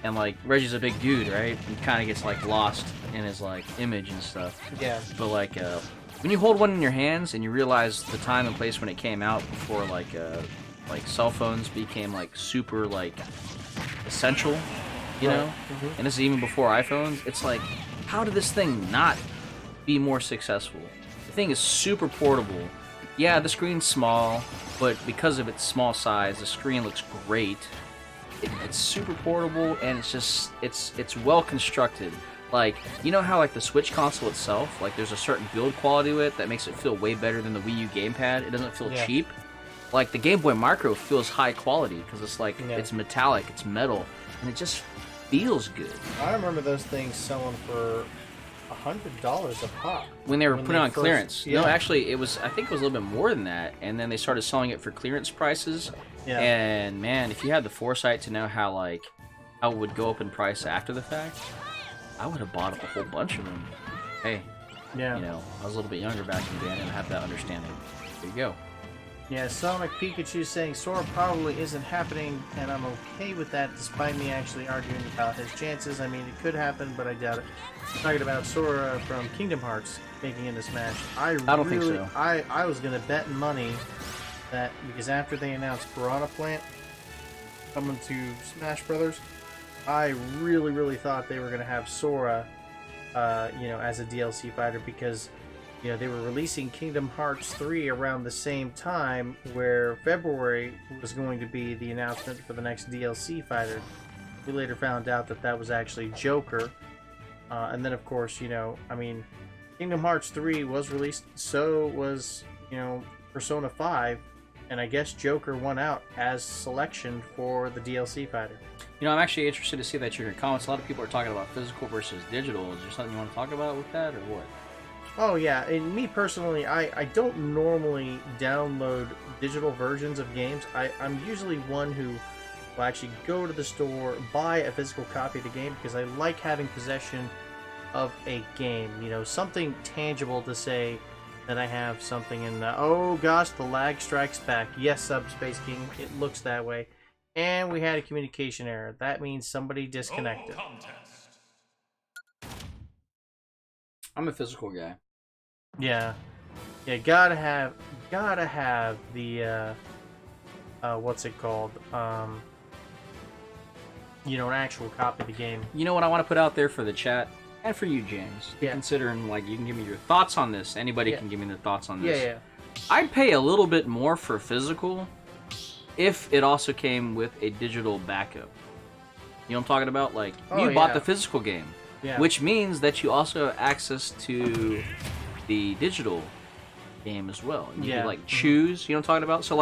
And like Reggie's a big dude, right? He kind of gets like lost in his like image and stuff. Yeah. But like when you hold one in your hands and you realize the time and place when it came out before like cell phones became like super like essential, you know? Mm-hmm. And this is even before iPhones. It's like, how did this thing not be more successful? The thing is super portable. Yeah, the screen's small, but because of its small size, the screen looks great. It's super portable, and it's well constructed. Like, you know how like the Switch console itself, like there's a certain build quality to it that makes it feel way better than the Wii U gamepad. It doesn't feel cheap. Like the Game Boy Micro feels high quality because it's like it's metallic, it's metal, and it just feels good. I remember those things selling for $100 a pop When they were put on clearance. Yeah. No, actually, I think it was a little bit more than that, and then they started selling it for clearance prices. Yeah. And man, if you had the foresight to know how it would go up in price after the fact, I would have bought a whole bunch of them. Hey, Yeah. I was a little bit younger back in the day, and I didn't have that understanding. There you go. Yeah, Sonic Pikachu saying Sora probably isn't happening, and I'm okay with that despite me actually arguing about his chances. I mean, it could happen, but I doubt it. Talking about Sora from Kingdom Hearts making it into Smash. I don't think so. I was going to bet money that, because after they announced Piranha Plant coming to Smash Brothers, I really thought they were going to have Sora, as a DLC fighter, because they were releasing Kingdom Hearts 3 around the same time, where February was going to be the announcement for the next DLC fighter. We later found out that was actually Joker. And then, of course, Kingdom Hearts 3 was released, so was, Persona 5, and I guess Joker won out as selection for the DLC fighter. I'm actually interested to see that in your comments. A lot of people are talking about physical versus digital. Is there something you want to talk about with that, or what? Oh yeah, and me personally, I don't normally download digital versions of games. I'm usually one who will actually go to the store, buy a physical copy of the game, because I like having possession of a game. Something tangible to say that I have something in the... Oh gosh, the lag strikes back. Yes, Subspace King, it looks that way. And we had a communication error. That means somebody disconnected. I'm a physical guy. Yeah, gotta have the what's it called? An actual copy of the game. You know what I want to put out there for the chat and for you, James? Yeah. Considering you can give me your thoughts on this. Anybody can give me their thoughts on this. Yeah. I'd pay a little bit more for physical if it also came with a digital backup. You know what I'm talking about? You bought the physical game, which means that you also have access to the digital game as well. You can choose, you know what I'm talking about? So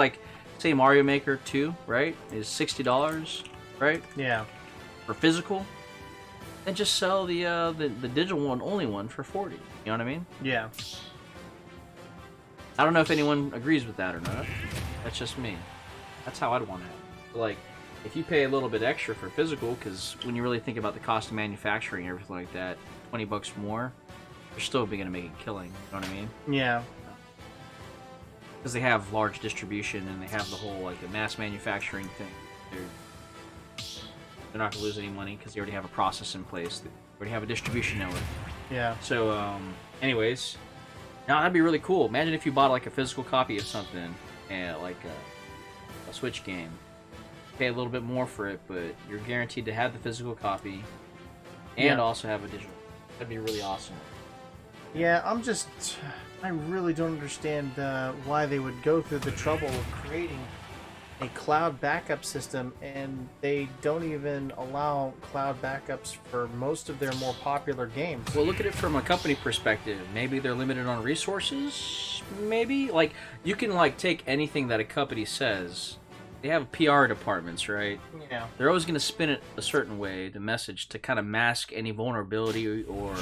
say Mario Maker 2, right, is $60, right, Yeah. for physical, then just sell the digital only one for $40. You know what I mean? Yeah. I don't know if anyone agrees with that or not. That's just me. That's how I'd want to have it. Like, if you pay a little bit extra for physical, because when you really think about the cost of manufacturing and everything like that, $20 more, you're still going to make a killing. You know what I mean? Yeah. Because they have large distribution and they have the whole like the mass manufacturing thing. They're not going to lose any money because they already have a process in place. They already have a distribution network. Yeah. So, anyways, now that'd be really cool. Imagine if you bought like a physical copy of something, like a Switch game. Pay a little bit more for it, but you're guaranteed to have the physical copy and Yeah. also have a digital. That'd be really awesome. Yeah, I really don't understand why they would go through the trouble of creating a cloud backup system, and they don't even allow cloud backups for most of their more popular games. Well, look at it from a company perspective. Maybe they're limited on resources. Maybe like you can like take anything that a company says. They have PR departments, right? Yeah. They're always going to spin it a certain way, the message, to kind of mask any vulnerability or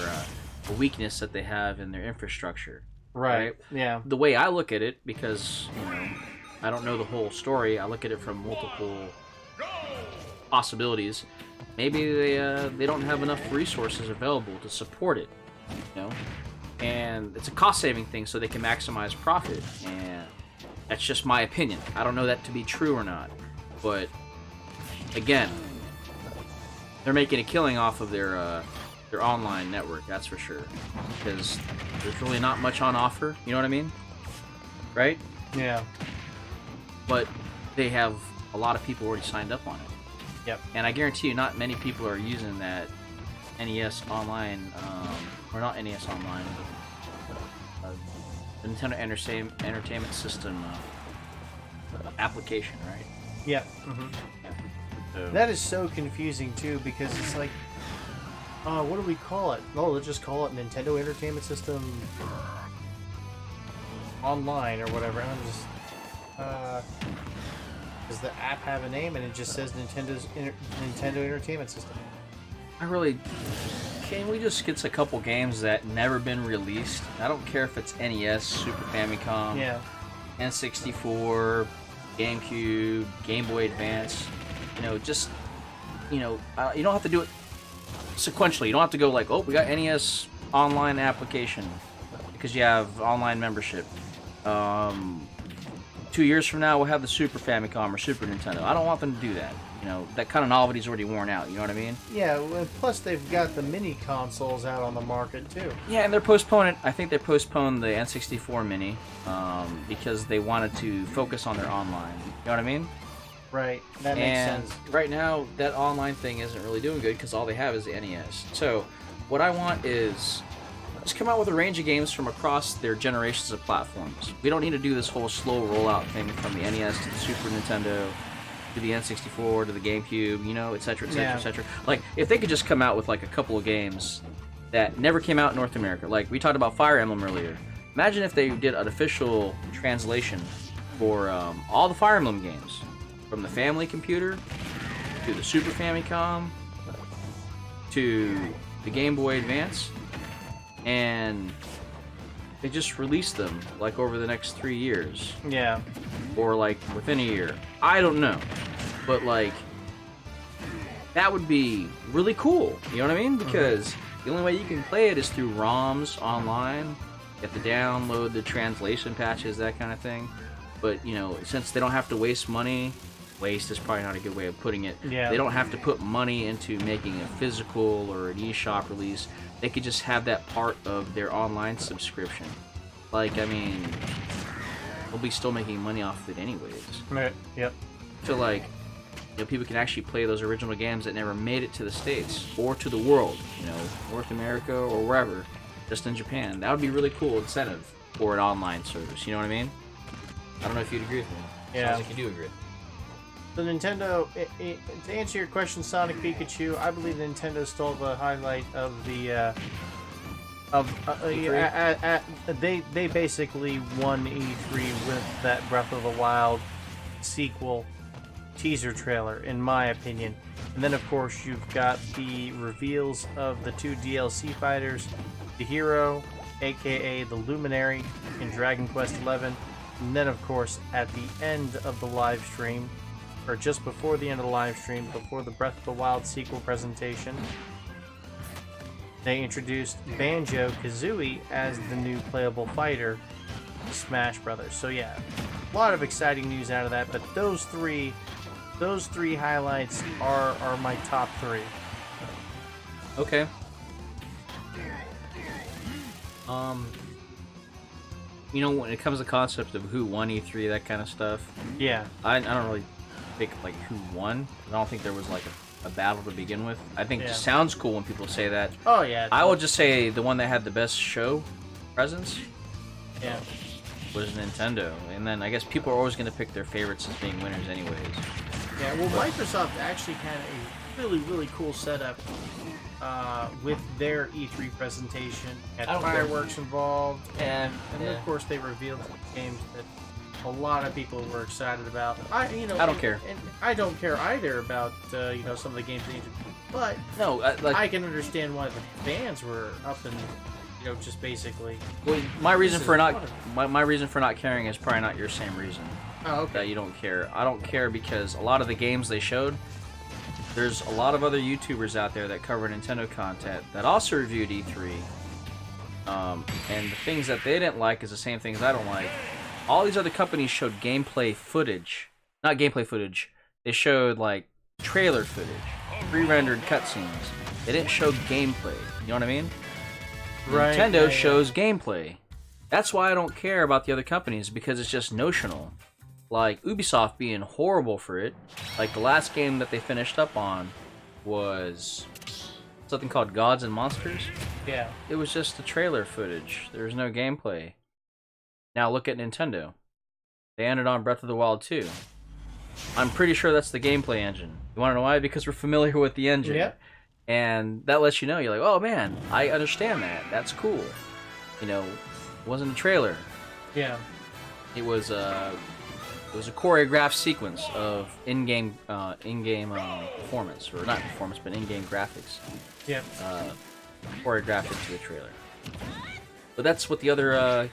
a weakness that they have in their infrastructure. Right. Yeah. The way I look at it, because I don't know the whole story, I look at it from multiple possibilities. Maybe they don't have enough resources available to support it, and it's a cost-saving thing, so they can maximize profit. And that's just my opinion. I don't know that to be true or not, but again, they're making a killing off of their online network, that's for sure, because there's really not much on offer. You know what I mean? Right? Yeah. But they have a lot of people already signed up on it. Yep. And I guarantee you, not many people are using that NES Online, or not NES Online, but the Nintendo Entertainment System application, right? Yeah. Mm-hmm. Yeah. So, That is so confusing too, because it's like, what do we call it? Oh, let's just call it Nintendo Entertainment System Online or whatever. And I'm just, does the app have a name? And it just says Nintendo Entertainment System. can we just get a couple games that never been released? I don't care if it's NES, Super Famicom, Yeah. N64, GameCube, Game Boy Advance. You don't have to do it sequentially. You don't have to go like, oh, we got NES online application because you have online membership. 2 years from now, we'll have the Super Famicom or Super Nintendo. I don't want them to do that. That kind of novelty's already worn out. You know what I mean? Yeah, well, plus they've got the mini consoles out on the market too. Yeah, and they're postponing. I think they postponed the N64 Mini because they wanted to focus on their online. You know what I mean? Right, that makes And sense. right now, that online thing isn't really doing good because all they have is the NES. So, what I want is just come out with a range of games from across their generations of platforms. We don't need to do this whole slow rollout thing from the NES to the Super Nintendo to the N64 to the GameCube, etc., etc., Yeah. etc. Like, if they could just come out with like a couple of games that never came out in North America. Like, we talked about Fire Emblem earlier. Imagine if they did an official translation for all the Fire Emblem games. From the family computer, to the Super Famicom, to the Game Boy Advance, and they just released them, like, over the next 3 years. Yeah. Or, like, within a year. I don't know. But, like, that would be really cool. You know what I mean? Because the only way you can play it is through ROMs online. You have to download the translation patches, that kind of thing. But, since they don't have to waste money... Waste is probably not a good way of putting it. Yeah. They don't have to put money into making a physical or an eShop release. They could just have that part of their online subscription. Like, I mean, they'll be still making money off of it anyways. Right. Yep. So, like, people can actually play those original games that never made it to the States or to the world, North America or wherever, just in Japan. That would be a really cool incentive for an online service. You know what I mean? I don't know if you'd agree with me. Yeah. Sounds like you do agree. The Nintendo, to answer your question, Sonic Pikachu, I believe Nintendo stole the highlight of the they basically won E3 with that Breath of the Wild sequel teaser trailer, in my opinion. And then, of course, you've got the reveals of the 2 DLC fighters, the hero, aka the Luminary, in Dragon Quest XI. And then, of course, at the end of the live stream, or just before the end of the live stream, before the Breath of the Wild sequel presentation, they introduced Banjo-Kazooie as the new playable fighter in Smash Brothers. So yeah, a lot of exciting news out of that, but those three highlights are my top 3. Okay. You know, when it comes to the concept of who won E3, that kind of stuff, Yeah. I don't really pick like who won. I don't think there was like a battle to begin with. I think it just sounds cool when people say that. Oh yeah. I will just say the one that had the best show presence Yeah. was Nintendo, and then I guess people are always going to pick their favorites as being winners anyways. Yeah. Well, Microsoft actually had a really cool setup with their E3 presentation. Had I don't care. fireworks involved, and Yeah. of course they revealed some games that a lot of people were excited about. I don't care. and I don't care either about some of the games they introduced, but No, I can understand why the fans were up and just basically. well, my reason This for is not wonderful. my reason for not caring is probably not your same reason. Oh, okay. That you don't care. I don't care because a lot of the games they showed, there's a lot of other YouTubers out there that cover Nintendo content that also reviewed E3. And the things that they didn't like is the same things I don't like. All these other companies showed gameplay footage. Not gameplay footage. They showed, like, trailer footage. Pre-rendered cutscenes. They didn't show gameplay. You know what I mean? Right, Nintendo yeah. shows gameplay. That's why I don't care about the other companies, because it's just notional. Like, Ubisoft being horrible for it. Like, the last game that they finished up on was something called Gods and Monsters. Yeah. It was just the trailer footage. There was no gameplay. Now look at Nintendo. They ended on Breath of the Wild 2. I'm pretty sure that's the gameplay engine. You want to know why? Because we're familiar with the engine. Yep. And that lets you know, you're like, oh man, I understand that. That's cool. It wasn't a trailer. Yeah. It was a choreographed sequence of in-game performance, or not performance, but in-game graphics. Yep. Choreographed into the trailer. But that's what the other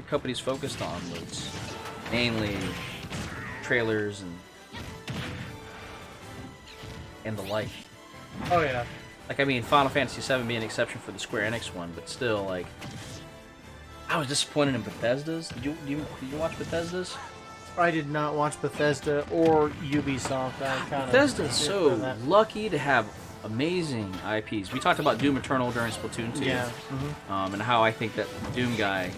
companies focused on, was mainly trailers and the like. Oh yeah. Like, I mean, Final Fantasy VII being an exception for the Square Enix one, but still, like, I was disappointed in Bethesda's. Did you watch Bethesda's? I did not watch Bethesda or Ubisoft. I kind of Bethesda's so lucky to have amazing IPs. We talked about Doom Eternal during Splatoon 2. Yeah. And how I think that Doom guy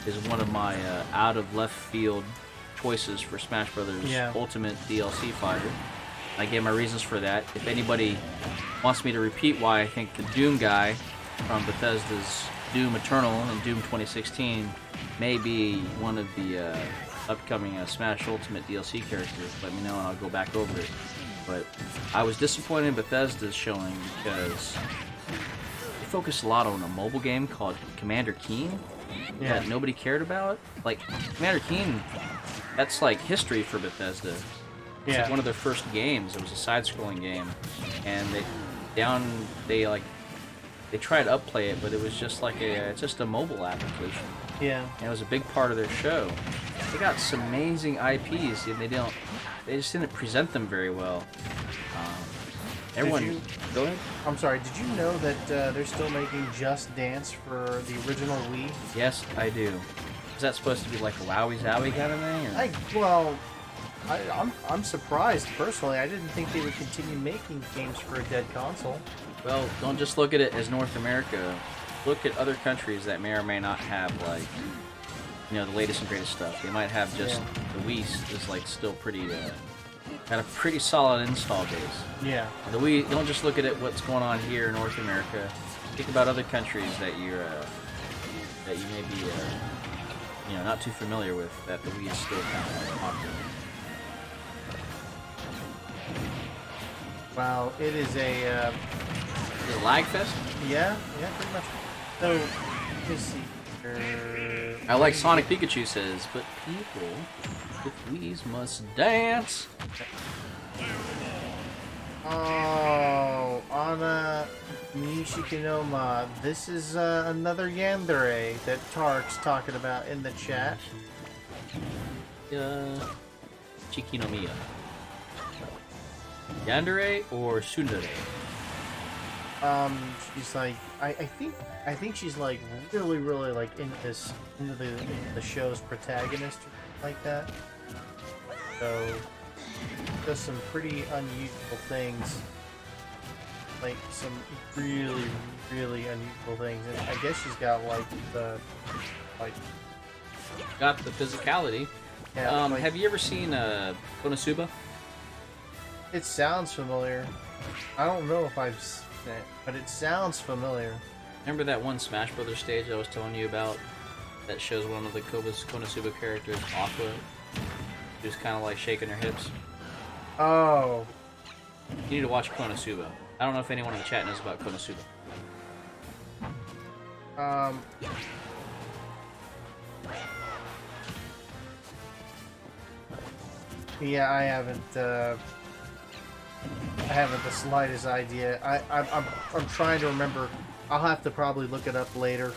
is one of my out of left field choices for Smash Brothers Ultimate DLC fighter. I gave my reasons for that. If anybody wants me to repeat why I think the Doom guy from Bethesda's Doom Eternal and Doom 2016 may be one of the upcoming Smash Ultimate DLC characters, let me know and I'll go back over it. But I was disappointed in Bethesda's showing because they focused a lot on a mobile game called Commander Keen that nobody cared about. Like, Commander Keen, that's like history for Bethesda. It's like one of their first games. It was a side-scrolling game, and they tried to upplay it, but it was just like it's just a mobile application. Yeah. And it was a big part of their show. They got some amazing IPs, and they just didn't present them very well. Everyone, go ahead. I'm sorry. Did you know that they're still making Just Dance for the original Wii? Yes, I do. Is that supposed to be like a Wowie Zowie kind of thing? Or? I'm surprised personally. I didn't think they would continue making games for a dead console. Well, don't just look at it as North America. Look at other countries that may or may not have, like, the latest and greatest stuff. They might have just the Wii is like still pretty got a pretty solid install base. Yeah. The Wii, don't just look at it what's going on here in North America. Think about other countries that you may be not too familiar with, that the Wii is still kind of popular. Wow, it is a Is it lag fest? yeah, pretty much. So let's see. I like Sonic Pikachu says, but people with Wii's must dance. Oh, Anna Nishikinoma. This is another Yandere that Tark's talking about in the chat. Chikinomiya. Yandere or Tsundere? She's like, I think she's like really like into the show's protagonist or something like that. So does some pretty unusual things, like some really unusual things. And I guess she's got Got the physicality. yeah, Have you ever seen Konosuba? it sounds familiar. I don't know if I've seen it, but it sounds familiar. Remember that one Smash Brothers stage I was telling you about that shows one of the Konosuba characters, Aqua? She was kind of like shaking her hips. Oh, You need to watch Konosuba. I don't know if anyone in the chat knows about Konosuba. Yeah, I haven't the slightest idea. I'm trying to remember. I'll have to probably look it up later,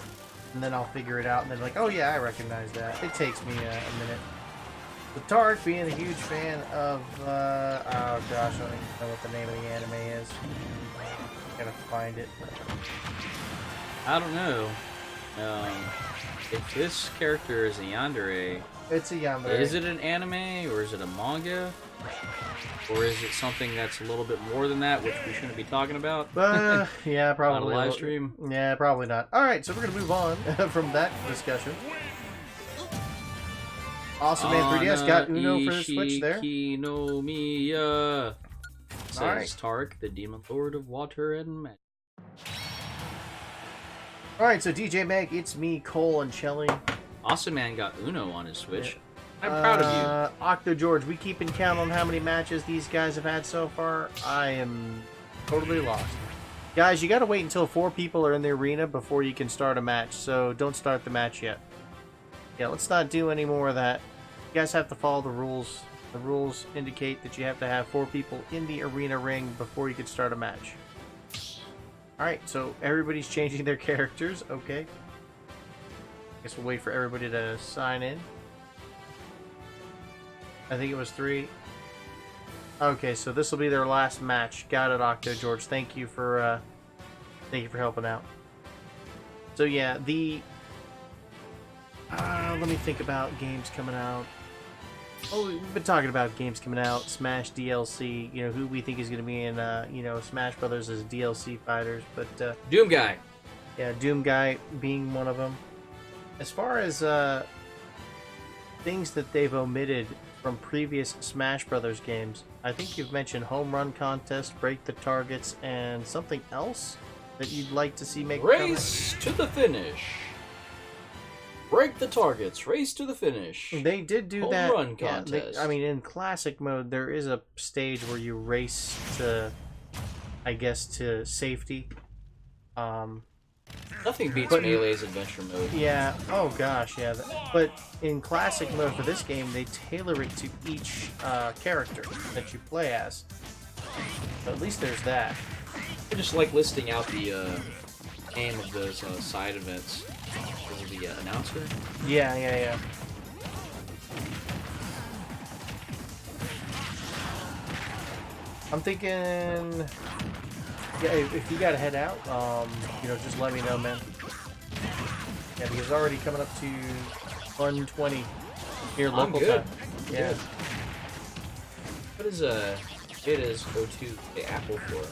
and then I'll figure it out. And then like, oh yeah, I recognize that. It takes me a minute. The Tark being a huge fan of oh gosh, I don't even know what the name of the anime is. Gotta find it. I don't know. If this character is a yandere, It's a Yandere. is it an anime or is it a manga? Or is it something that's a little bit more than that, which we shouldn't be talking about? Yeah, probably. On a live stream? Yeah, probably not. Alright, so we're going to move on from that discussion. Awesome Man 3DS got Uno for the Switch there. Kinomiya, says Alright. Tark, the Demon Lord of Water and Magic. Alright, so DJ Meg, it's me, Cole, and Shelly. Awesome Man got Uno on his Switch. I'm proud of you. Octo George, we keeping count on how many matches these guys have had so far? I am totally lost. Guys, you gotta wait until 4 people are in the arena before you can start a match, so don't start the match yet. Yeah, let's not do any more of that. You guys have to follow the rules. The rules indicate that you have to have 4 people in the arena ring before you can start a match. Alright, so everybody's changing their characters. Okay. Guess we'll wait for everybody to sign in. I think it was 3. Okay, so this will be their last match. Got it, Octo George. Thank you for helping out. So yeah, let me think about games coming out. Oh, we've been talking about games coming out, Smash DLC, you know, who we think is going to be in, Smash Brothers as DLC fighters, but, Doom Guy. yeah, Doom Guy being one of them. As far as, things that they've omitted from previous Smash Brothers games, I think you've mentioned Home Run Contest, Break the Targets, and something else that you'd like to see make Race to the finish. Break the targets. Race to the finish. They did do Home that. run Yeah, contest. I mean, in classic mode, there is a stage where you race to, I guess, to safety. Nothing beats But- Melee's adventure mode. Yeah. Oh gosh, yeah. But in classic mode for this game, they tailor it to each character that you play as. So at least there's that. I just like listing out the aim of those side events. Is the announcer? Yeah. I'm thinking, yeah, if you gotta head out, just let me know, man. Yeah, because it's already coming up to 1:20 here I'm local good. time. I'm Yeah. good. What is Jada's go-to the Apple for?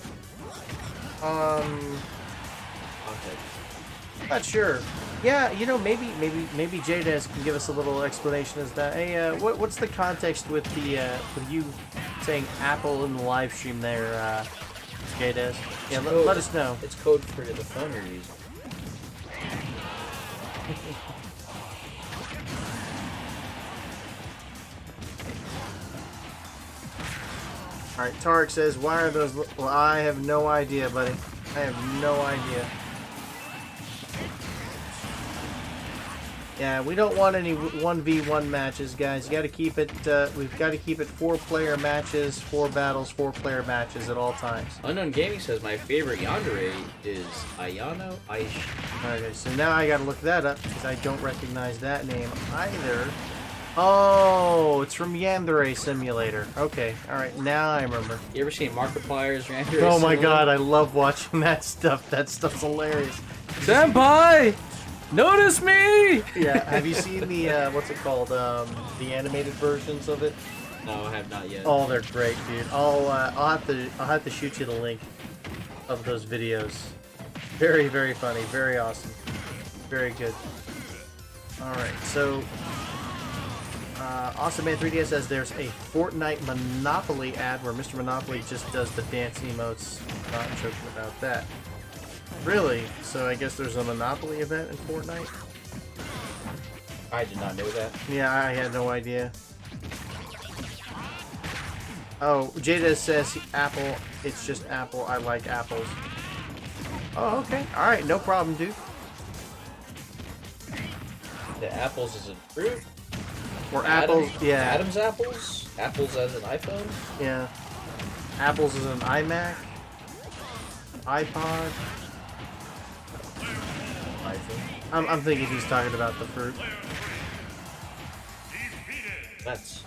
Okay. Not sure. Yeah, maybe Jadez can give us a little explanation as that. Hey, what's the context with with you saying Apple in the live stream there, Jadez? Yeah, let us know. It's code for the phone you're using. All right, Tarek says, "Why are those?" Well, I have no idea, buddy. I have no idea. Yeah, we don't want any 1v1 matches, guys. You got to keep it. We've got to keep it 4-player matches, 4 battles, 4-player matches at all times. Unknown Gaming says my favorite yandere is Ayano Aishi. Okay, so now I got to look that up because I don't recognize that name either. Oh, it's from Yandere Simulator. Okay, all right, now I remember. You ever seen Markiplier's yandere? Oh my Simulator? god, I love watching that stuff. That stuff's hilarious. Senpai! Notice me! Yeah, have you seen the what's it called? The animated versions of it? No, I have not yet. Oh, they're great, dude. I'll have to shoot you the link of those videos. Very, very funny, very awesome, very good. All right, so Awesome Man 3DS says there's a Fortnite Monopoly ad where Mr. Monopoly just does the dance emotes. Not joking about that. Really? So I guess there's a Monopoly event in Fortnite? I did not know that. Yeah, I had no idea. Oh, Jada says Apple. It's just Apple. I like apples. Oh, okay. Alright, no problem, dude. The apples is a fruit? Or apples, yeah. Adam's apples? Apples as an iPhone? Yeah. Apples is an iMac. iPod. iPhone. I'm thinking he's talking about the fruit. That's...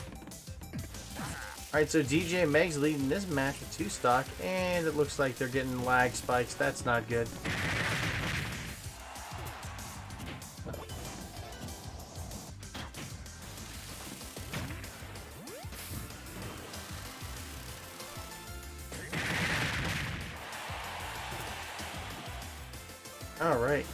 Alright, so DJ Meg's leading this match with 2 stock, and it looks like they're getting lag spikes. That's not good. Alright.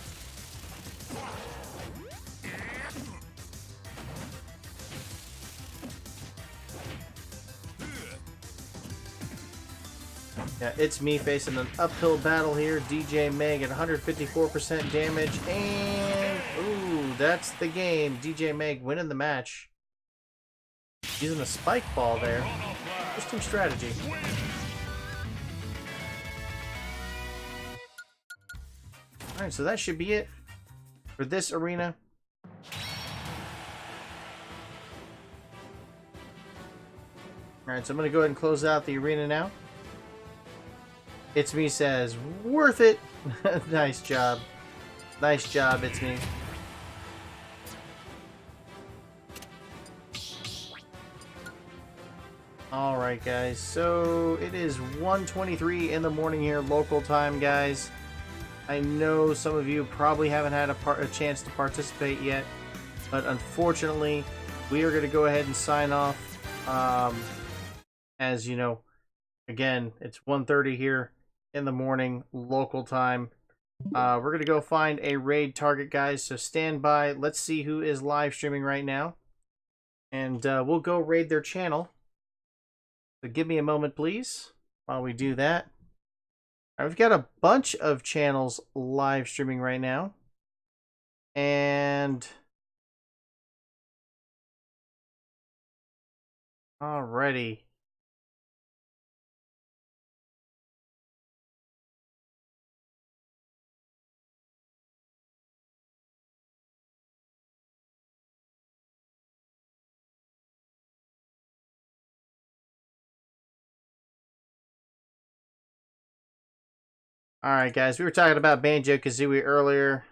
Yeah, it's me facing an uphill battle here. DJ Meg at 154% damage, and ooh, that's the game. DJ Meg winning the match. Using a spike ball there. Interesting strategy. Alright, so that should be it for this arena. Alright, so I'm going to go ahead and close out the arena now. It's Me says, worth it! Nice job. Nice job, It's Me. Alright, guys, so it is 1:23 in the morning here, local time, guys. I know some of you probably haven't had a chance to participate yet, but unfortunately, we are going to go ahead and sign off. As you know, again, it's 1:30 here in the morning, local time. We're going to go find a raid target, guys, so stand by. Let's see who is live streaming right now, and we'll go raid their channel. So give me a moment, please, while we do that. We've got a bunch of channels live streaming right now. And alrighty. Alright, guys, we were talking about Banjo-Kazooie earlier.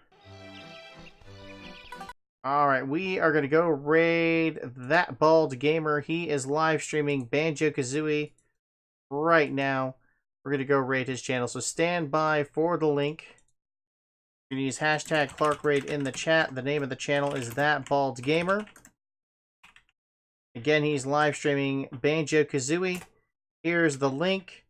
Alright, we are going to go raid that bald gamer. He is live streaming Banjo-Kazooie right now. We're going to go raid his channel, so stand by for the link. You can use hashtag ClarkRaid in the chat. The name of the channel is That Bald Gamer. Again, he's live streaming Banjo-Kazooie. Here's the link.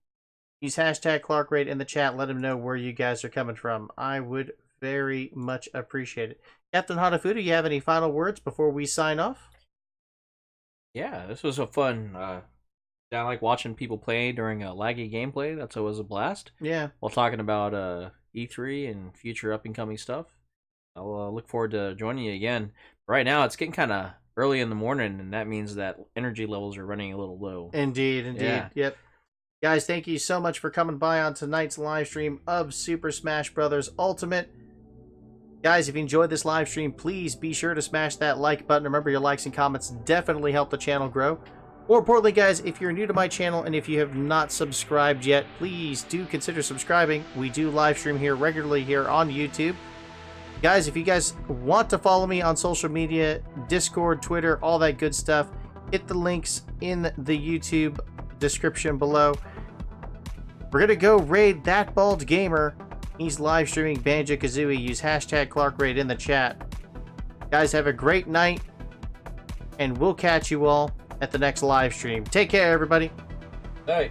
Use hashtag ClarkRaid in the chat. Let him know where you guys are coming from. I would very much appreciate it. Captain Hanafuda, you have any final words before we sign off? Yeah, this was a fun. I like watching people play during a laggy gameplay. That's always a blast. Yeah. While talking about E3 and future up and coming stuff. I'll look forward to joining you again. Right now, it's getting kind of early in the morning, and that means that energy levels are running a little low. Indeed, indeed. Yeah. Yep. Guys, thank you so much for coming by on tonight's live stream of Super Smash Bros. Ultimate. Guys, if you enjoyed this live stream, please be sure to smash that like button. Remember, your likes and comments definitely help the channel grow. More importantly, guys, if you're new to my channel and if you have not subscribed yet, please do consider subscribing. We do live stream here regularly here on YouTube. Guys, if you guys want to follow me on social media, Discord, Twitter, all that good stuff, hit the links in the YouTube description below. We're going to go raid That Bald Gamer. He's live streaming Banjo-Kazooie. Use hashtag ClarkRaid in the chat. Guys, have a great night, and we'll catch you all at the next live stream. Take care, everybody. Hey.